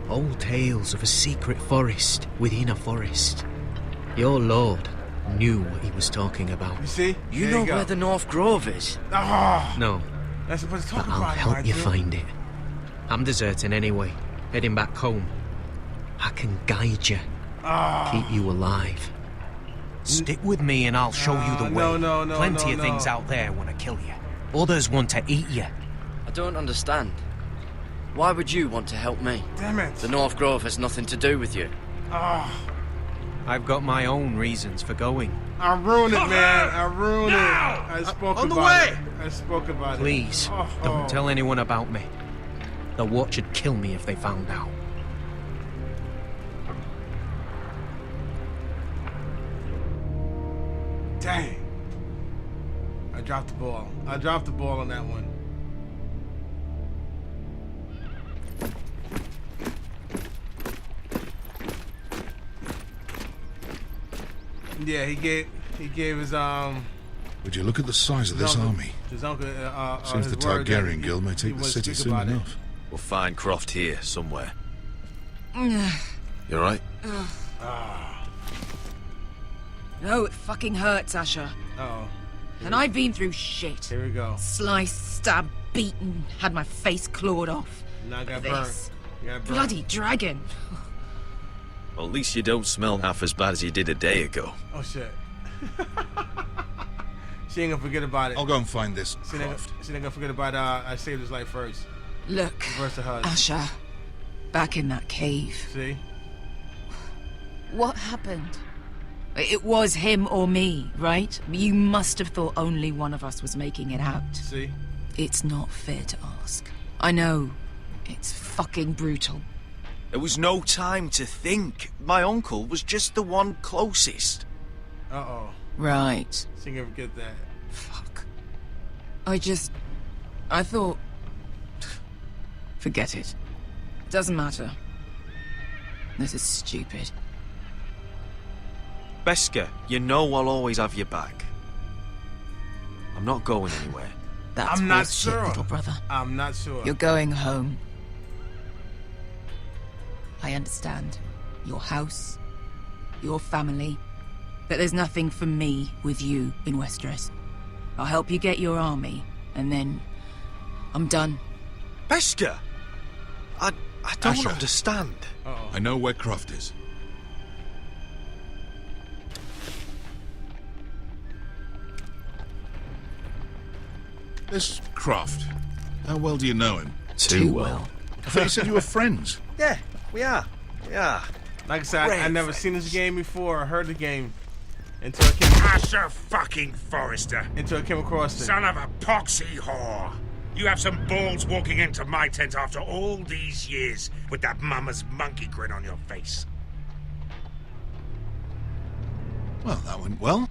Old tales of a secret forest within a forest. Your lord knew what he was talking about. You see? You know where the North Grove is? Ah! No, That's supposed to talk but I'll about it. help you Nigel. find it. I'm deserting anyway, heading back home. I can guide you, keep you alive. Stick with me and I'll show you the way. No, Plenty of things out there want to kill you. Others want to eat you. I don't understand. Why would you want to help me? Damn it. The North Grove has nothing to do with you. I've got my own reasons for going. I ruined it, man. I ruined it. I spoke On the about way. it. I spoke about Please, it. don't tell anyone about me. The watch would kill me if they found out. Dang. I dropped the ball. I dropped the ball on that one. Yeah, he gave his Would you look at the size of this army? his uncle Seems his the word that Targaryen guild may he take the would city speak soon about it. enough. We'll find Croft here, somewhere. You alright? No, it fucking hurts, Asher. Uh-oh. And I've been through shit. Here we go. Sliced, stabbed, beaten, had my face clawed off. Now I got This. burnt. You got burnt. Bloody dragon. Well, at least you don't smell half as bad as you did a day ago. Oh shit. She ain't gonna forget about it. I'll go and find this She ain't gonna forget about I saved his life first. Look, Reverse the HUD. Asher, back in that cave. See? What happened? It was him or me, right? You must have thought only one of us was making it out. See? It's not fair to ask. I know. It's fucking brutal. There was no time to think. My uncle was just the one closest. Uh-oh. Right. She ain't gonna forget that. Fuck. I thought... Forget it. Doesn't matter. This is stupid. Beskar, you know I'll always have your back. I'm not going anywhere. That's I'm not bullshit, sure. little brother. I'm not sure. You're going home. I understand. Your house, your family. But there's nothing for me with you in Westeros. I'll help you get your army, and then I'm done. Beskar! I don't Asher. understand. I know where Croft is. This Croft, how well do you know him? Too well. I thought you said you were friends. Yeah, we are. Like I said, I Great never seen this game before or heard the game until I came Asher fucking Forrester. Across it. Son of a poxy whore. You have some balls walking into my tent after all these years with that mama's monkey grin on your face. Well, that went well.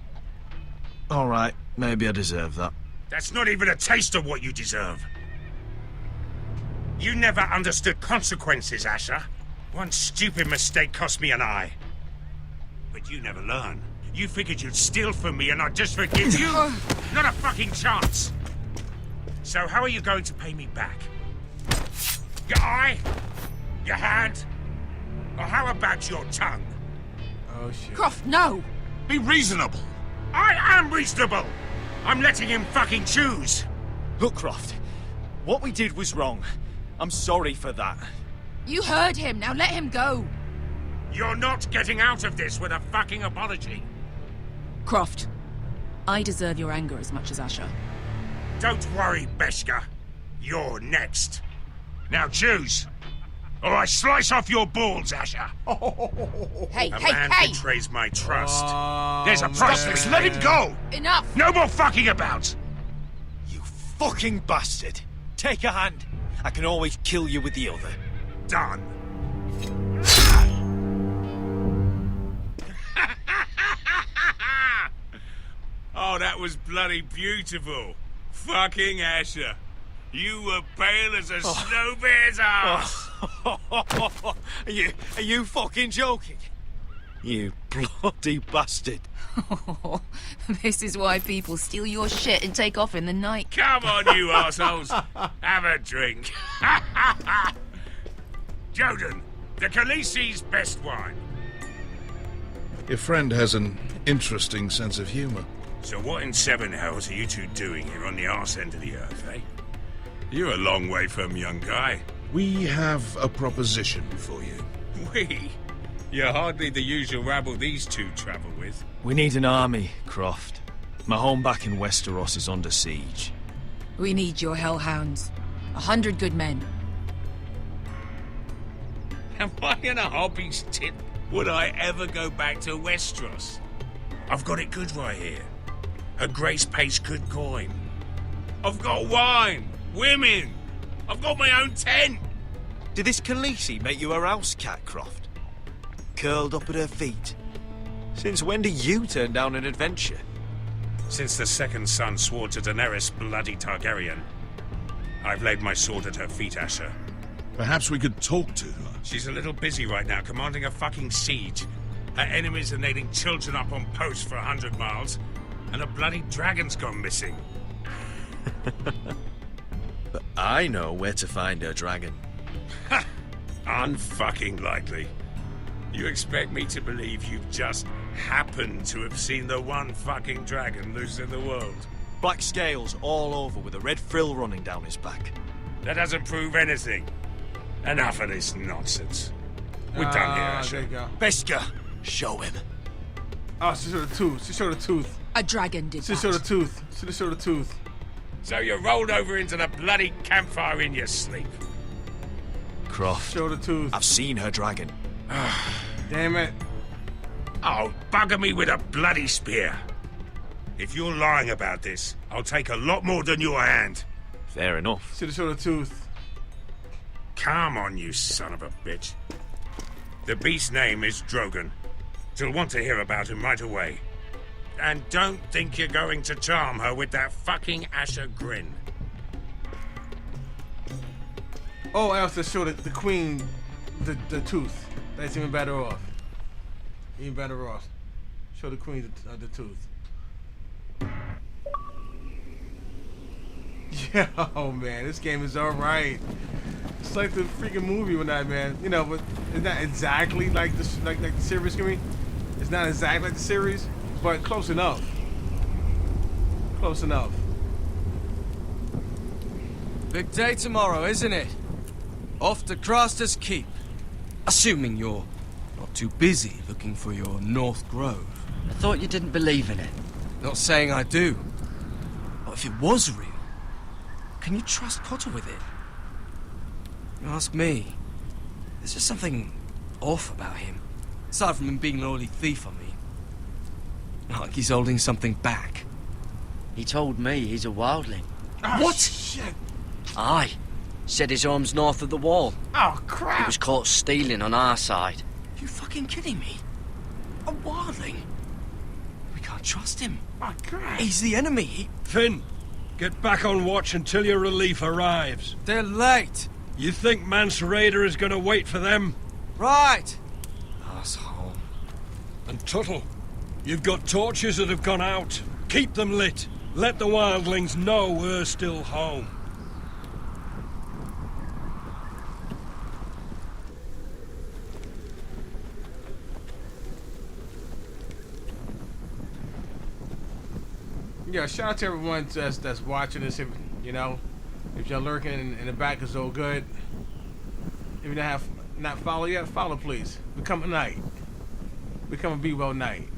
All right, maybe I deserve that. That's not even a taste of what you deserve. You never understood consequences, Asher. One stupid mistake cost me an eye. But you never learn. You figured you'd steal from me and I'd just forgive you? Not a fucking chance! So how are you going to pay me back? Your eye? Your hand? Or how about your tongue? Oh, shit. Croft, no! Be reasonable! I am reasonable! I'm letting him fucking choose! Look, Croft, what we did was wrong. I'm sorry for that. You heard him, now let him go! You're not getting out of this with a fucking apology. Croft, I deserve your anger as much as Asher. Don't worry, Beskha. You're next. Now choose, or I slice off your balls, Asher. Hey, a hey, man hey! betrays my trust. Oh, There's a price for this. Let him go! Enough! No more fucking about! You fucking bastard! Take a hand. I can always kill you with the other. Done. Oh, that was bloody beautiful. Fucking Asher. You were pale as a snow bear's ass. Are you fucking joking? You bloody bastard. This is why people steal your shit and take off in the night. Come on, you assholes. Have a drink. Joden, the Khaleesi's best wine. Your friend has an interesting sense of humor. So what in seven hells are you two doing here on the arse end of the earth, eh? You're a long way from, young guy. We have a proposition for you. We? You're hardly the usual rabble these two travel with. We need an army, Croft. My home back in Westeros is under siege. We need your hellhounds. 100 good men. Am I in a hobby's tip? Would I ever go back to Westeros? I've got it good right here. Her Grace pays good coin. I've got wine, women. I've got my own tent. Did this Khaleesi make you a house cat, Croft? Curled up at her feet? Since when do you turn down an adventure? Since the second son swore to Daenerys bloody Targaryen. I've laid my sword at her feet, Asher. Perhaps we could talk to her. She's a little busy right now, commanding a fucking siege. Her enemies are nailing children up on posts for 100 miles, and a bloody dragon's gone missing. But I know where to find her dragon. Ha! Unfucking likely. You expect me to believe you've just happened to have seen the one fucking dragon loose in the world? Black scales all over with a red frill running down his back. That doesn't prove anything. Enough of this nonsense. We're done here, Asher. There you go. Beskha, show him. Oh, she showed a tooth. She showed a tooth. A dragon did She that. showed a tooth. She showed a tooth. So you rolled over into the bloody campfire in your sleep. Croft, Showed a tooth. I've seen her dragon. Damn it. Oh, bugger me with a bloody spear. If you're lying about this, I'll take a lot more than your hand. Fair enough. Should have showed a tooth. Come on, you son of a bitch. The beast's name is Drogon. She'll want to hear about him right away. And don't think you're going to charm her with that fucking Asher grin. Oh, I also showed the queen the tooth. That's even better off. Even better off. Show the queen the tooth. Yeah, oh man, this game is alright. It's like the freaking movie with that, man. You know, but it's not exactly like the series. It's not exactly like the series, but close enough. Close enough. Big day tomorrow, isn't it? Off to Craster's Keep. Assuming you're not too busy looking for your North Grove. I thought you didn't believe in it. Not saying I do. But if it was real, can you trust Cotter with it? You ask me. There's just something off about him. Aside from him being an early thief, I mean. Not like he's holding something back. He told me he's a wildling. Oh, What? Shit. Aye. Said his home's north of the wall. Oh, He crap. was caught stealing on our side. You fucking kidding me? A wildling? We can't trust him. Oh, crap. He's the enemy. Finn, get back on watch until your relief arrives. They're late. You think Mance Rayder is going to wait for them? Right. Asshole. And Tuttle, You've got torches that have gone out. Keep them lit. Let the wildlings know we're still home. Yeah, shout out to everyone that's watching this. If, you know, if you're lurking in the back is all good. If you don't have not follow yet, follow please. Become a knight. Become a Be Well Knight.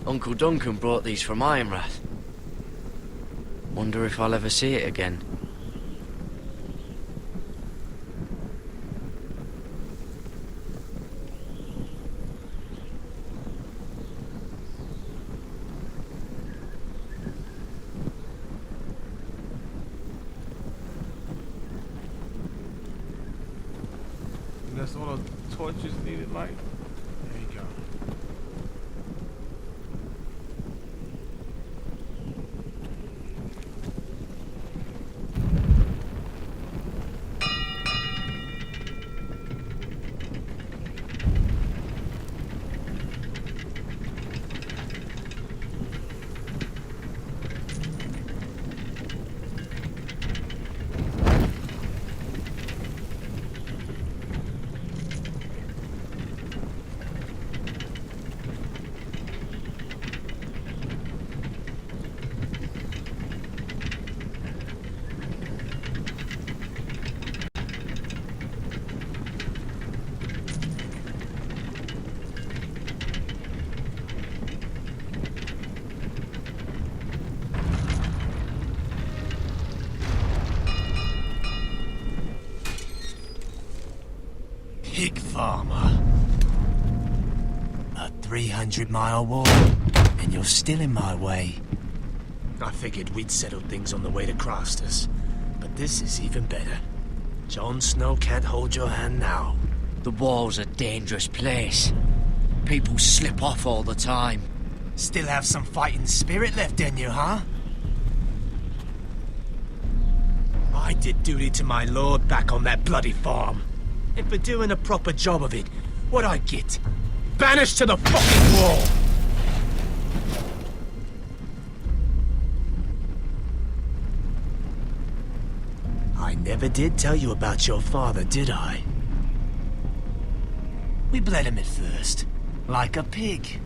Uncle Duncan brought these from Ironrath. Wonder if I'll ever see it again. That's all the torches needed, Mike. There you go. Pig farmer. A 300-mile walk, and you're still in my way. I figured we'd settled things on the way to Crossters, but this is even better. Jon Snow can't hold your hand now. The wall's a dangerous place. People slip off all the time. Still have some fighting spirit left in you, huh? I did duty to my lord back on that bloody farm. And for doing a proper job of it, what'd I get? Banished to the fucking wall! I never did tell you about your father, did I? We bled him at first, like a pig.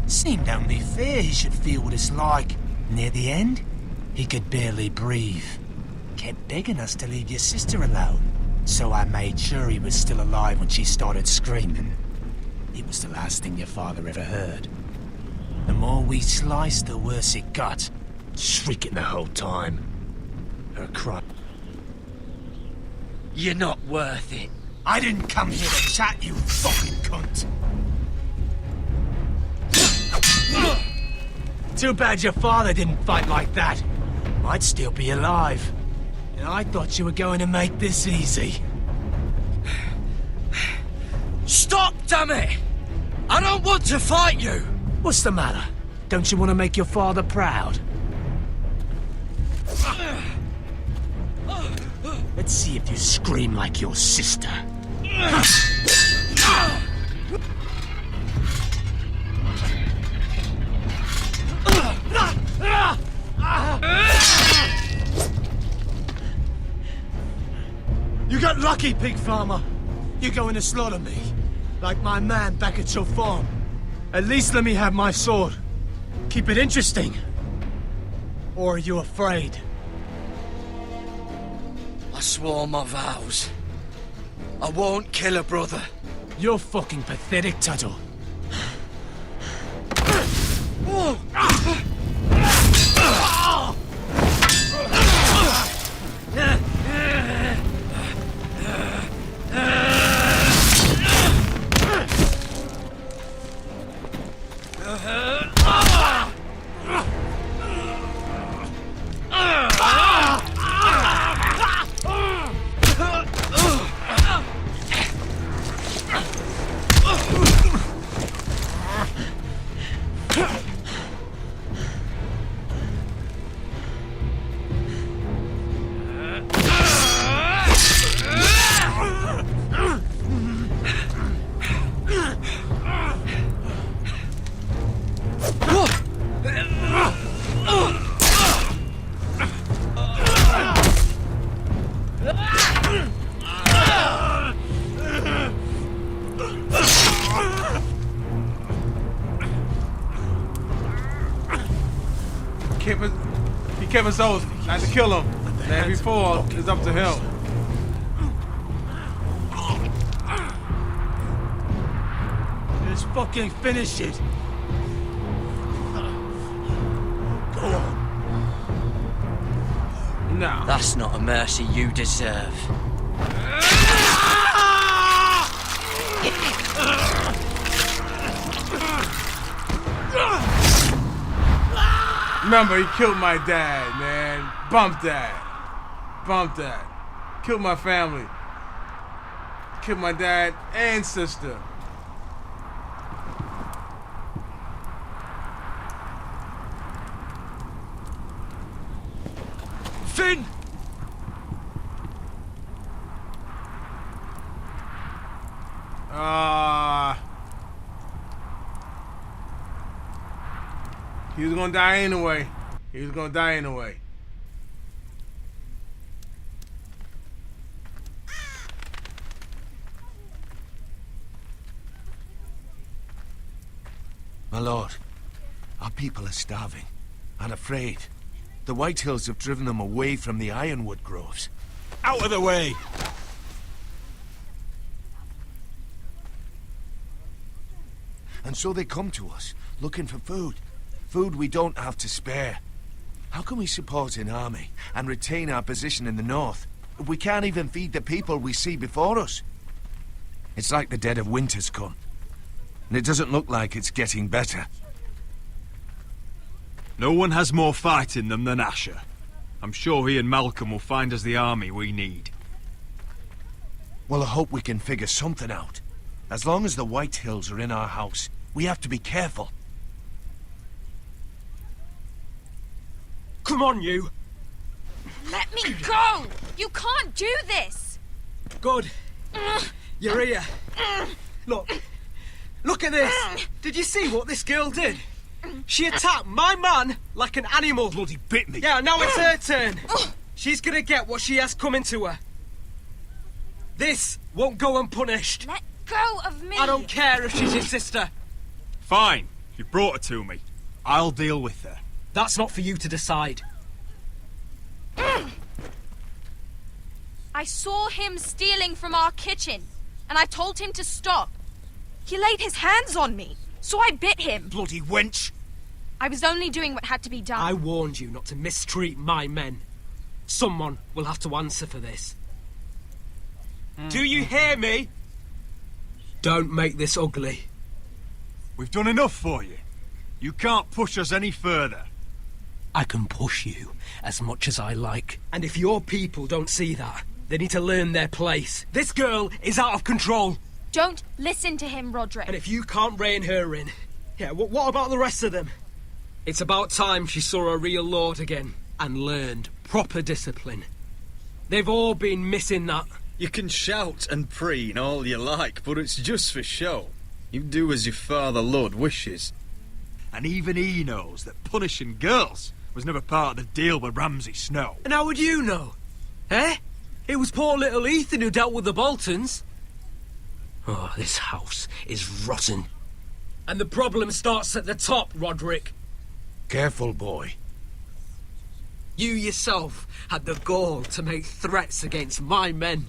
Seemed only fair he should feel what it's like. Near the end, he could barely breathe. Kept begging us to leave your sister alone. So I made sure he was still alive when she started screaming. It was the last thing your father ever heard. The more we sliced, the worse it got. Shrieking the whole time. Her cry. You're not worth it. I didn't come here to chat, you fucking cunt. Too bad your father didn't fight like that. Might still be alive. And I thought you were going to make this easy. Stop, damn it! I don't want to fight you! What's the matter? Don't you want to make your father proud? Let's see if you scream like your sister. You got lucky, pig farmer. You're going to slaughter me, like my man back at your farm. At least let me have my sword. Keep it interesting. Or are you afraid? I swore my vows. I won't kill a brother. You're fucking pathetic, Tuttle. He kept his oath not to kill him. And if he falls, it's up to him. Let's fucking finish it. Go on. No. That's not a mercy you deserve. Remember, he killed my dad, man. Bump that. Bump that. Killed my family. Killed my dad and sister. Finn! He was gonna die anyway. He was gonna die anyway. My lord, our people are starving and afraid. The White Hills have driven them away from the ironwood groves. Out of the way! And so they come to us, looking for food. Food we don't have to spare. How can we support an army and retain our position in the north if we can't even feed the people we see before us? It's like the dead of winter's come. And it doesn't look like it's getting better. No one has more fight in them than Asher. I'm sure he and Malcolm will find us the army we need. Well, I hope we can figure something out. As long as the White Hills are in our house, we have to be careful. Come on, you! Let me go! You can't do this! Good. You're here. Look. Look at this! Did you see what this girl did? She attacked my man like an animal. Bloody bit me. Yeah, now it's her turn. She's gonna get what she has coming to her. This won't go unpunished. Let go of me! I don't care if she's your sister. Fine. You brought her to me. I'll deal with her. That's not for you to decide. I saw him stealing from our kitchen, and I told him to stop. He laid his hands on me, so I bit him. Bloody wench! I was only doing what had to be done. I warned you not to mistreat my men. Someone will have to answer for this. Do you hear me? Don't make this ugly. We've done enough for you. You can't push us any further. I can push you as much as I like. And if your people don't see that, they need to learn their place. This girl is out of control. Don't listen to him, Roderick. And if you can't rein her in, yeah, what about the rest of them? It's about time she saw a real lord again and learned proper discipline. They've all been missing that. You can shout and preen all you like, but it's just for show. You do as your father Lord wishes. And even he knows that punishing girls was never part of the deal with Ramsay Snow. And how would you know? Eh? It was poor little Ethan who dealt with the Boltons. Oh, this house is rotten. And the problem starts at the top, Roderick. Careful, boy. You yourself had the gall to make threats against my men.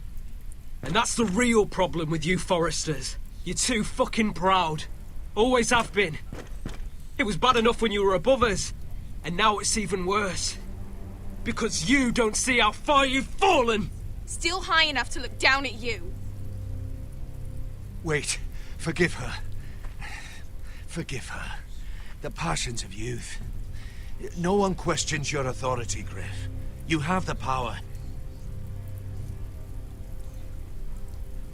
And that's the real problem with you Foresters. You're too fucking proud. Always have been. It was bad enough when you were above us, and now it's even worse. Because you don't see how far you've fallen! Still high enough to look down at you. Wait, forgive her. Forgive her. The passions of youth. No one questions your authority, Griff. You have the power.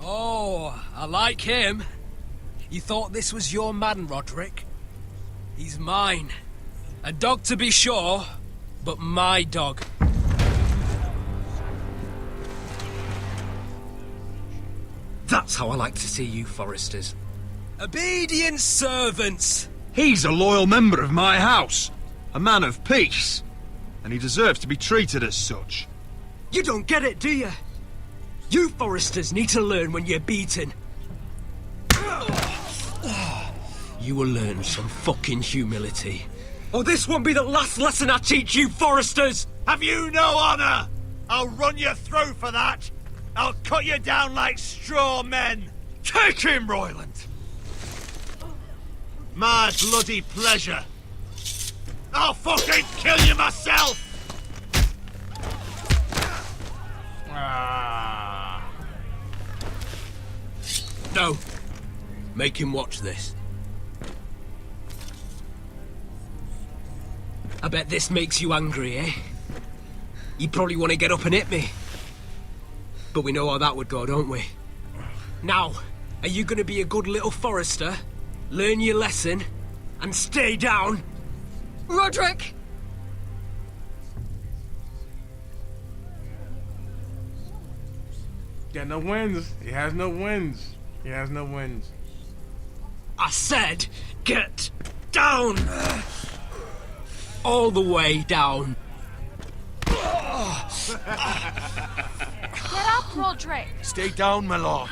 Oh, I like him. You thought this was your man, Roderick? He's mine. A dog to be sure, but my dog. That's how I like to see you, Foresters. Obedient servants! He's a loyal member of my house. A man of peace. And he deserves to be treated as such. You don't get it, do you? You Foresters need to learn when you're beaten. You will learn some fucking humility. Or this won't be the last lesson I teach you, Foresters! Have you no honor? I'll run you through for that. I'll cut you down like straw men. Take him, Royland. My bloody pleasure. I'll fucking kill you myself. No. Make him watch this. I bet this makes you angry, eh? You probably want to get up and hit me. But we know how that would go, don't we? Now, are you going to be a good little Forester, learn your lesson, and stay down? Roderick! Got no wins. He has no wins. He has no wins. I said, get down! All the way down. Get up, Roderick! Stay down, my lord.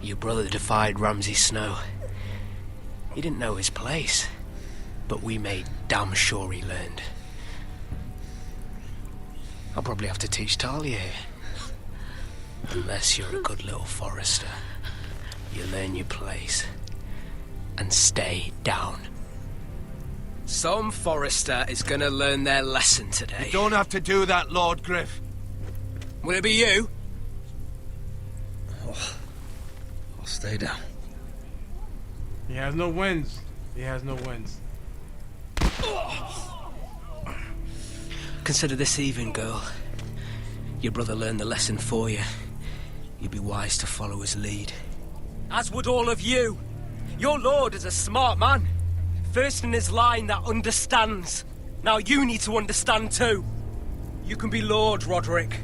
Your brother defied Ramsay Snow. He didn't know his place, but we made damn sure he learned. I'll probably have to teach Talia here. Unless you're a good little Forester. You learn your place and stay down. Some Forester is gonna learn their lesson today. You don't have to do that, Lord Griff. Will it be you? I'll stay down. He has no wins. He has no wins. Consider this even, girl. Your brother learned the lesson for you. You'd be wise to follow his lead. As would all of you. Your lord is a smart man. First in his line that understands. Now you need to understand too. You can be Lord, Roderick.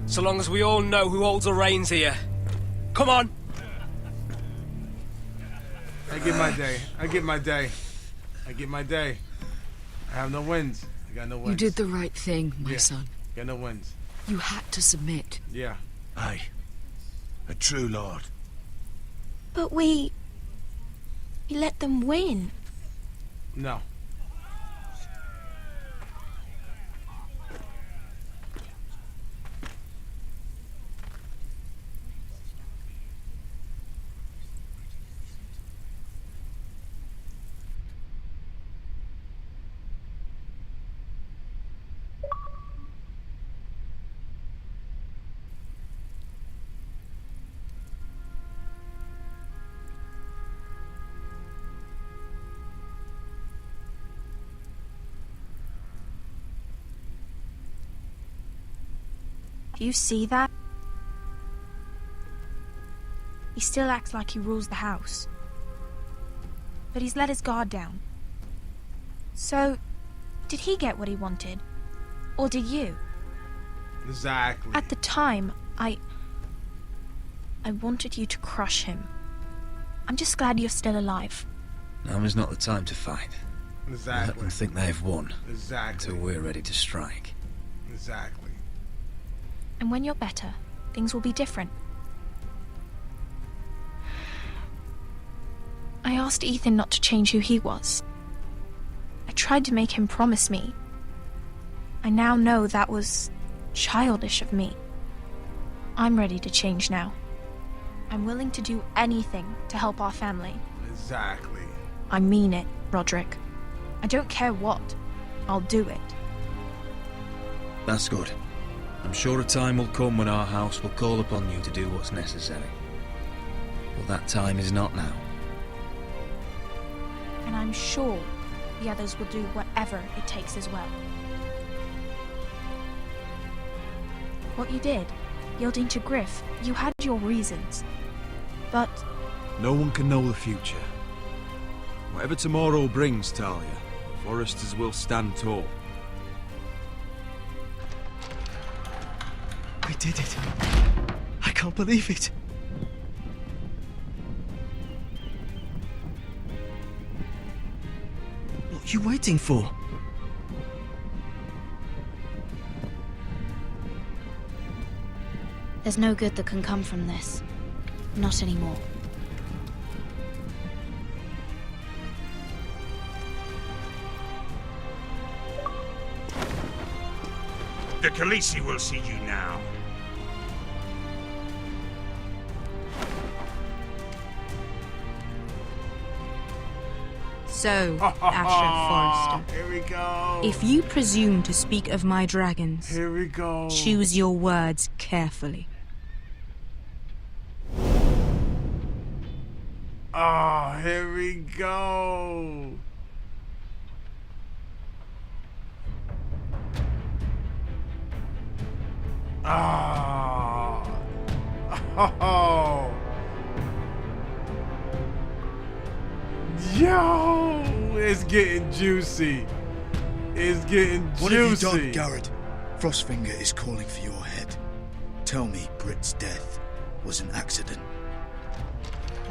So long as we all know who holds the reins here. Come on. I get my day. I get my day. I get my day. I have no wins. I got no wins. You did the right thing, my son. Got no wins. You had to submit. Yeah. Aye. A true lord. But we let them win. No. Do you see that? He still acts like he rules the house. But he's let his guard down. So, did he get what he wanted? Or did you? Exactly. At the time, I wanted you to crush him. I'm just glad you're still alive. Now is not the time to fight. Exactly. Let them think they've won. Exactly. Until we're ready to strike. Exactly. And when you're better, things will be different. I asked Ethan not to change who he was. I tried to make him promise me I now know that was childish of me. I'm ready to change now. I'm willing to do anything to help our family. Exactly. I mean it, Roderick. I don't care what. I'll do it. That's good. I'm sure a time will come when our house will call upon you to do what's necessary. But that time is not now. And I'm sure the others will do whatever it takes as well. What you did, yielding to Griff, you had your reasons. But No one can know the future. Whatever tomorrow brings, Talia, the Foresters will stand tall. I did it. I can't believe it. What are you waiting for? There's no good that can come from this. Not anymore. The Khaleesi will see you now. So, Asher Forrester, Here we go. if you presume to speak of my dragons, Here we go. choose your words carefully. Oh, here we go. Oh. Oh. Yo, it's getting juicy. It's getting juicy. What have you done, Garrett? Frostfinger is calling for your head. Tell me Britt's death was an accident.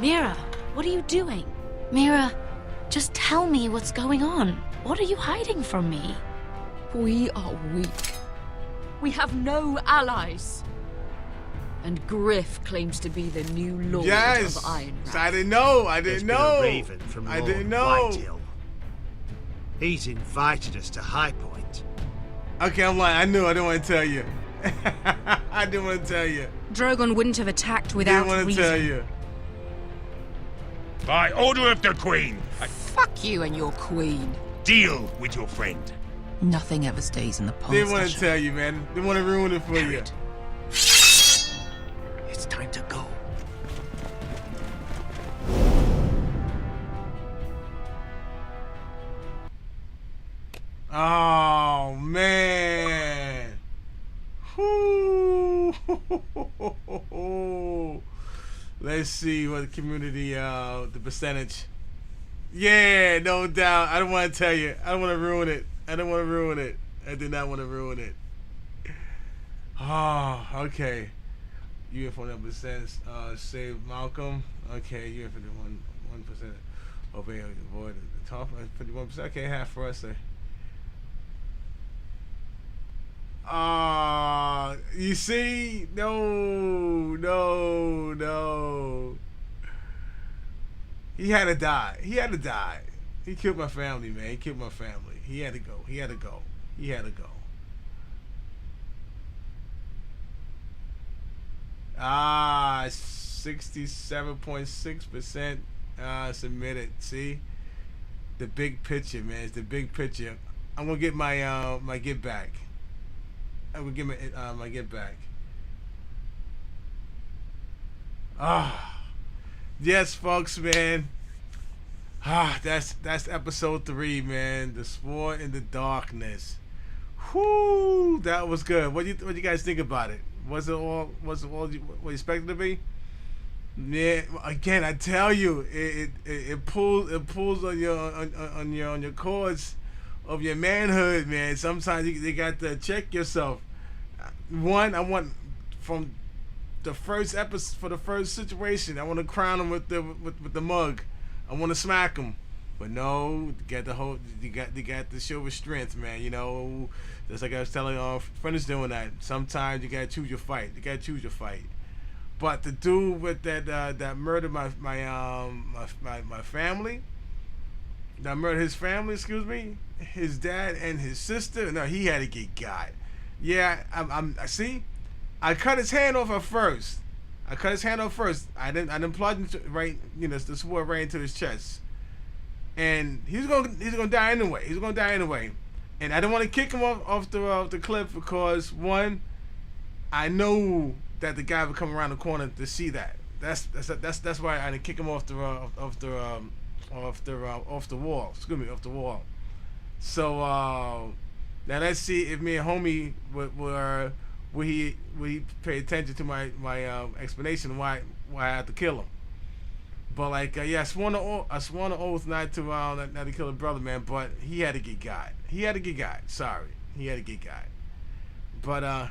Mira, what are you doing? Mira, just tell me what's going on. What are you hiding from me? We are weak. We have no allies. And Griff claims to be the new lord Yes. of Ironrath. I didn't know. I There's didn't been know. a raven from I Lord didn't know. Whitehill. He's invited us to High Point. Okay, I'm lying. I knew. I didn't want to tell you. I didn't want to tell you. Drogon wouldn't have attacked without Didn't want to reason. tell you. By order of the Queen, Fuck you and your queen. deal with your friend. Nothing ever stays in the past. Didn't want to Asher. tell you, man. Didn't want to ruin it for you. It's time to go. Oh man. Whoo. Let's see what the community the percentage. Yeah, no doubt. I don't want to tell you. I don't want to ruin it. I don't want to ruin it. I did not want to ruin it. Oh, okay. You have 100% save Malcolm. Okay, you have 1% obey avoid the top 51%. Okay, half for us. You see? No. He had to die. He killed my family, man. He killed my family. He had to go. 67.6% submitted. See? The big picture, man. It's the big picture. I'm gonna get my my get back. I'm gonna get my get back. Yes, folks, man. That's episode 3, man. The Sport in the Darkness. Whoo, that was good. What you guys think about it? Was it all what you expected to be? Yeah. Again, I tell you, it pulls on your cords of your manhood, man. Sometimes you got to check yourself. One, I want from the first episode for the first situation, I want to crown him with the mug. I want to smack him, but no, you got to show restraint, man. You know, just like I was telling friends doing that. Sometimes you gotta choose your fight. But the dude with that murdered my family, that murdered his family, excuse me, his dad and his sister. No, he had to get got. Yeah, I see. I cut his hand off at first. I didn't plug into right, the sword right into his chest. And he's gonna die anyway. And I didn't want to kick him off the cliff because one, I know that the guy would come around the corner to see that. That's why I didn't kick him off the wall. Excuse me, off the wall. So now let's see if me and homie will he pay attention to my explanation why I had to kill him. But like I sworn an oath not to kill a brother, man. But he had to get got. Sorry, he had to get got. But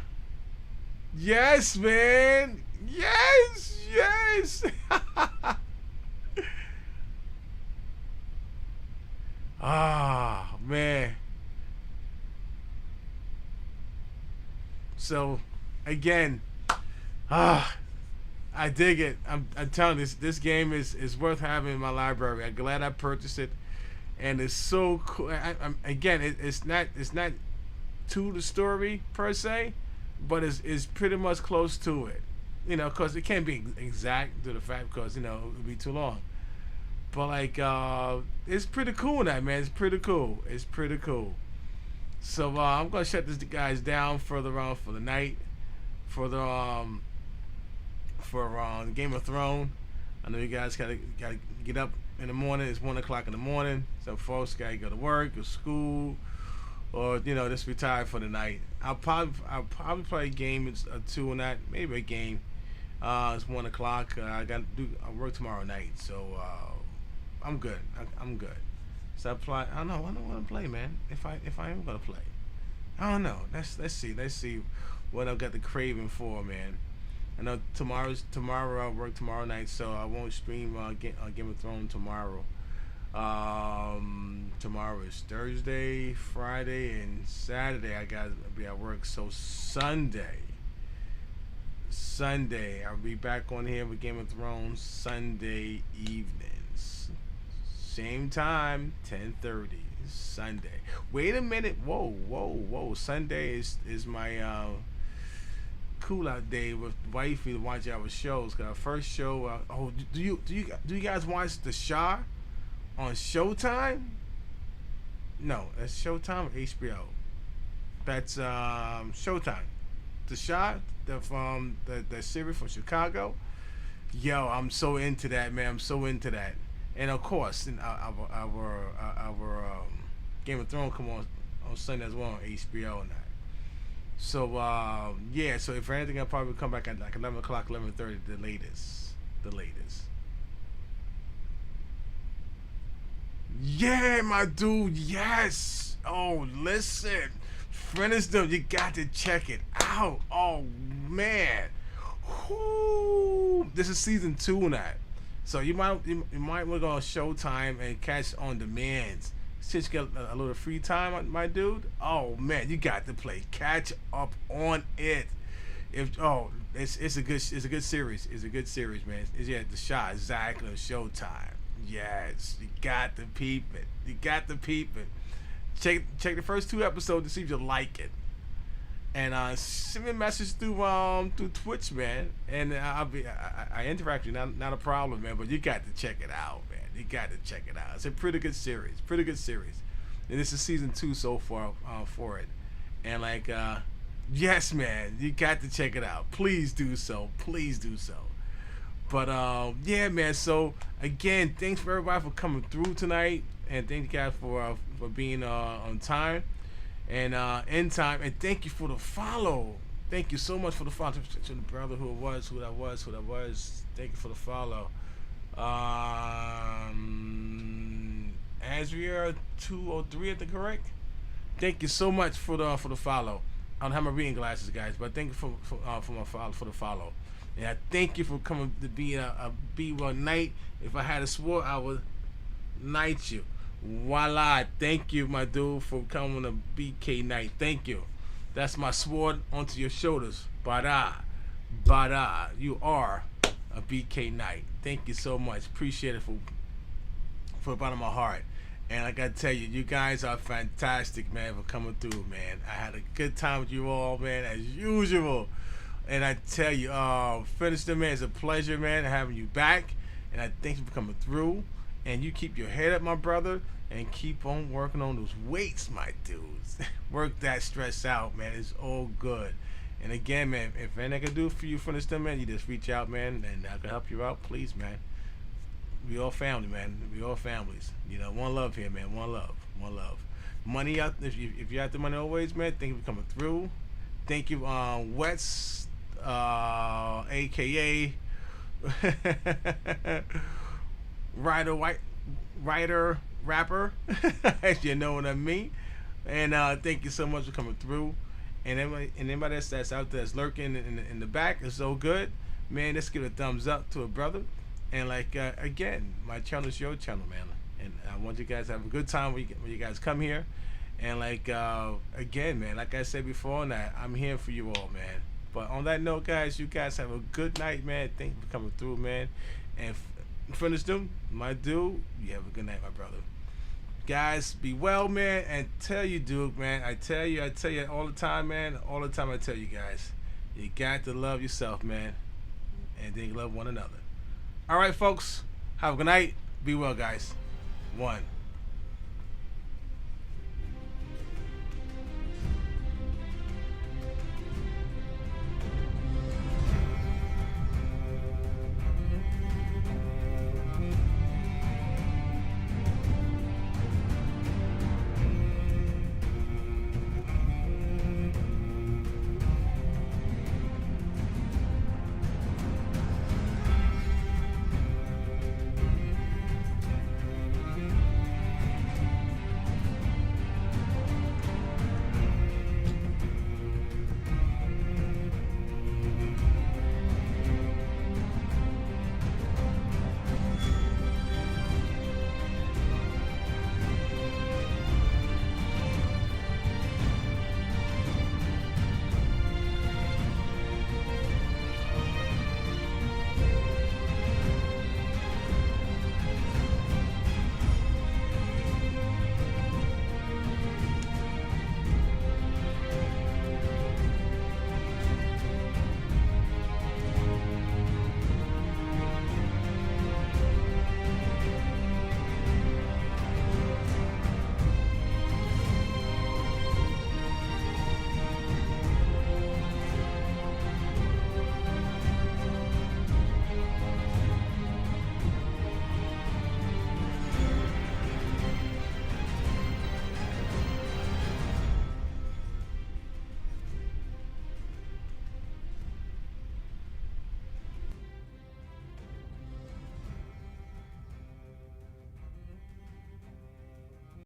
yes, man. Yes. Ah, man. So, again, I dig it. I'm telling you, this game is worth having in my library. I'm glad I purchased it, and it's so cool. It's not to the story per se, but it's pretty much close to it. Because it can't be exact to the fact, because it would be too long. But like, it's pretty cool now, man. It's pretty cool. So I'm gonna shut this guys down further on for the night, for the Game of Thrones. I know you guys gotta get up in the morning. It's 1 o'clock in the morning. Some folks gotta go to work or school, or just retire for the night. I'll probably play a game or two or not, maybe a game. It's 1 o'clock. I work tomorrow night, so I'm good. I'm good. So I don't know. I don't want to play, man. If I am gonna play, I don't know. Let's see what I've got the craving for, man. I know tomorrow I work tomorrow night, so I won't stream Game of Thrones tomorrow. Tomorrow is Thursday, Friday, and Saturday I gotta be at work. So Sunday I'll be back on here with Game of Thrones Sunday evenings. Same time, 10:30 Sunday. Wait a minute. Whoa. Sunday is my cool out day with wifey to watch our shows. Cause our first show. Do you guys watch The Shah on Showtime? No, that's Showtime or HBO. That's Showtime. The Shah, the series from Chicago. Yo, I'm so into that, man. I'm so into that. And of course, our Game of Thrones come on Sunday as well on HBO and that. So yeah. So if anything, I'll probably come back at like 11 o'clock, 11:30, the latest. Yeah, my dude. Yes. Oh, listen, Friendsdom, you got to check it out. Oh man. Whoo. This is season 2 now. So you might want to go on Showtime and catch on demands. Since you got a little free time, my dude. Oh man, you got to catch up on it. It's a good series. It's a good series, man. The Shah, exactly on Showtime. Yes, you got to peep it. Check the first 2 episodes to see if you like it. And send me a message through Twitch, man. And I interact with you, not a problem, man. But you got to check it out, man. You got to check it out. It's a pretty good series. And this is season 2 so far for it. And like, yes, man, you got to check it out. Please do so. But yeah, man. So again, thanks for everybody for coming through tonight, and thank you guys for being on time. And in time, and thank you for the follow. Thank you so much for the follow to the brother who that was. Thank you for the follow. Azria 203, I think, correct. Thank you so much for the follow. I don't have my reading glasses, guys, but thank you for the follow. And I thank you for coming to be a B1 Knight. If I had a sword, I would knight you. Voila, thank you, my dude, for coming to BK Knight. Thank you. That's my sword onto your shoulders. Bada. You are a BK Knight. Thank you so much. Appreciate it from the bottom of my heart. And I gotta tell you, you guys are fantastic, man, for coming through, man. I had a good time with you all, man, as usual. And I tell you, Finish Them, man, it's a pleasure, man, having you back. And I thank you for coming through. And you keep your head up, my brother, and keep on working on those weights, my dudes. Work that stress out, man. It's all good. And again, man, if anything I can do for you, Finish Them, man, you just reach out, man, and I can help you out, please, man. We all family, man. We all families. You know, one love here, man. One love. One love. Money out. If you have the money always, man. Thank you for coming through. Thank you, Wets, AKA writer, rapper. As you know what I mean. And thank you so much for coming through. And anybody that's out there that's lurking in the back is so good, man. Let's give a thumbs up to a brother. And like again, my channel is your channel, man, and I want you guys to have a good time when you guys come here. And like again, man, like I said before, and I'm here for you all, man. But on that note, guys, you guys have a good night, man. Thank you for coming through, man. And Finish Them, my dude. You have a good night, my brother. Guys, be well, man, and tell you, dude, man. I tell you all the time, man. All the time I tell you guys, you got to love yourself, man, and then you love one another. All right, folks. Have a good night. Be well, guys. 1.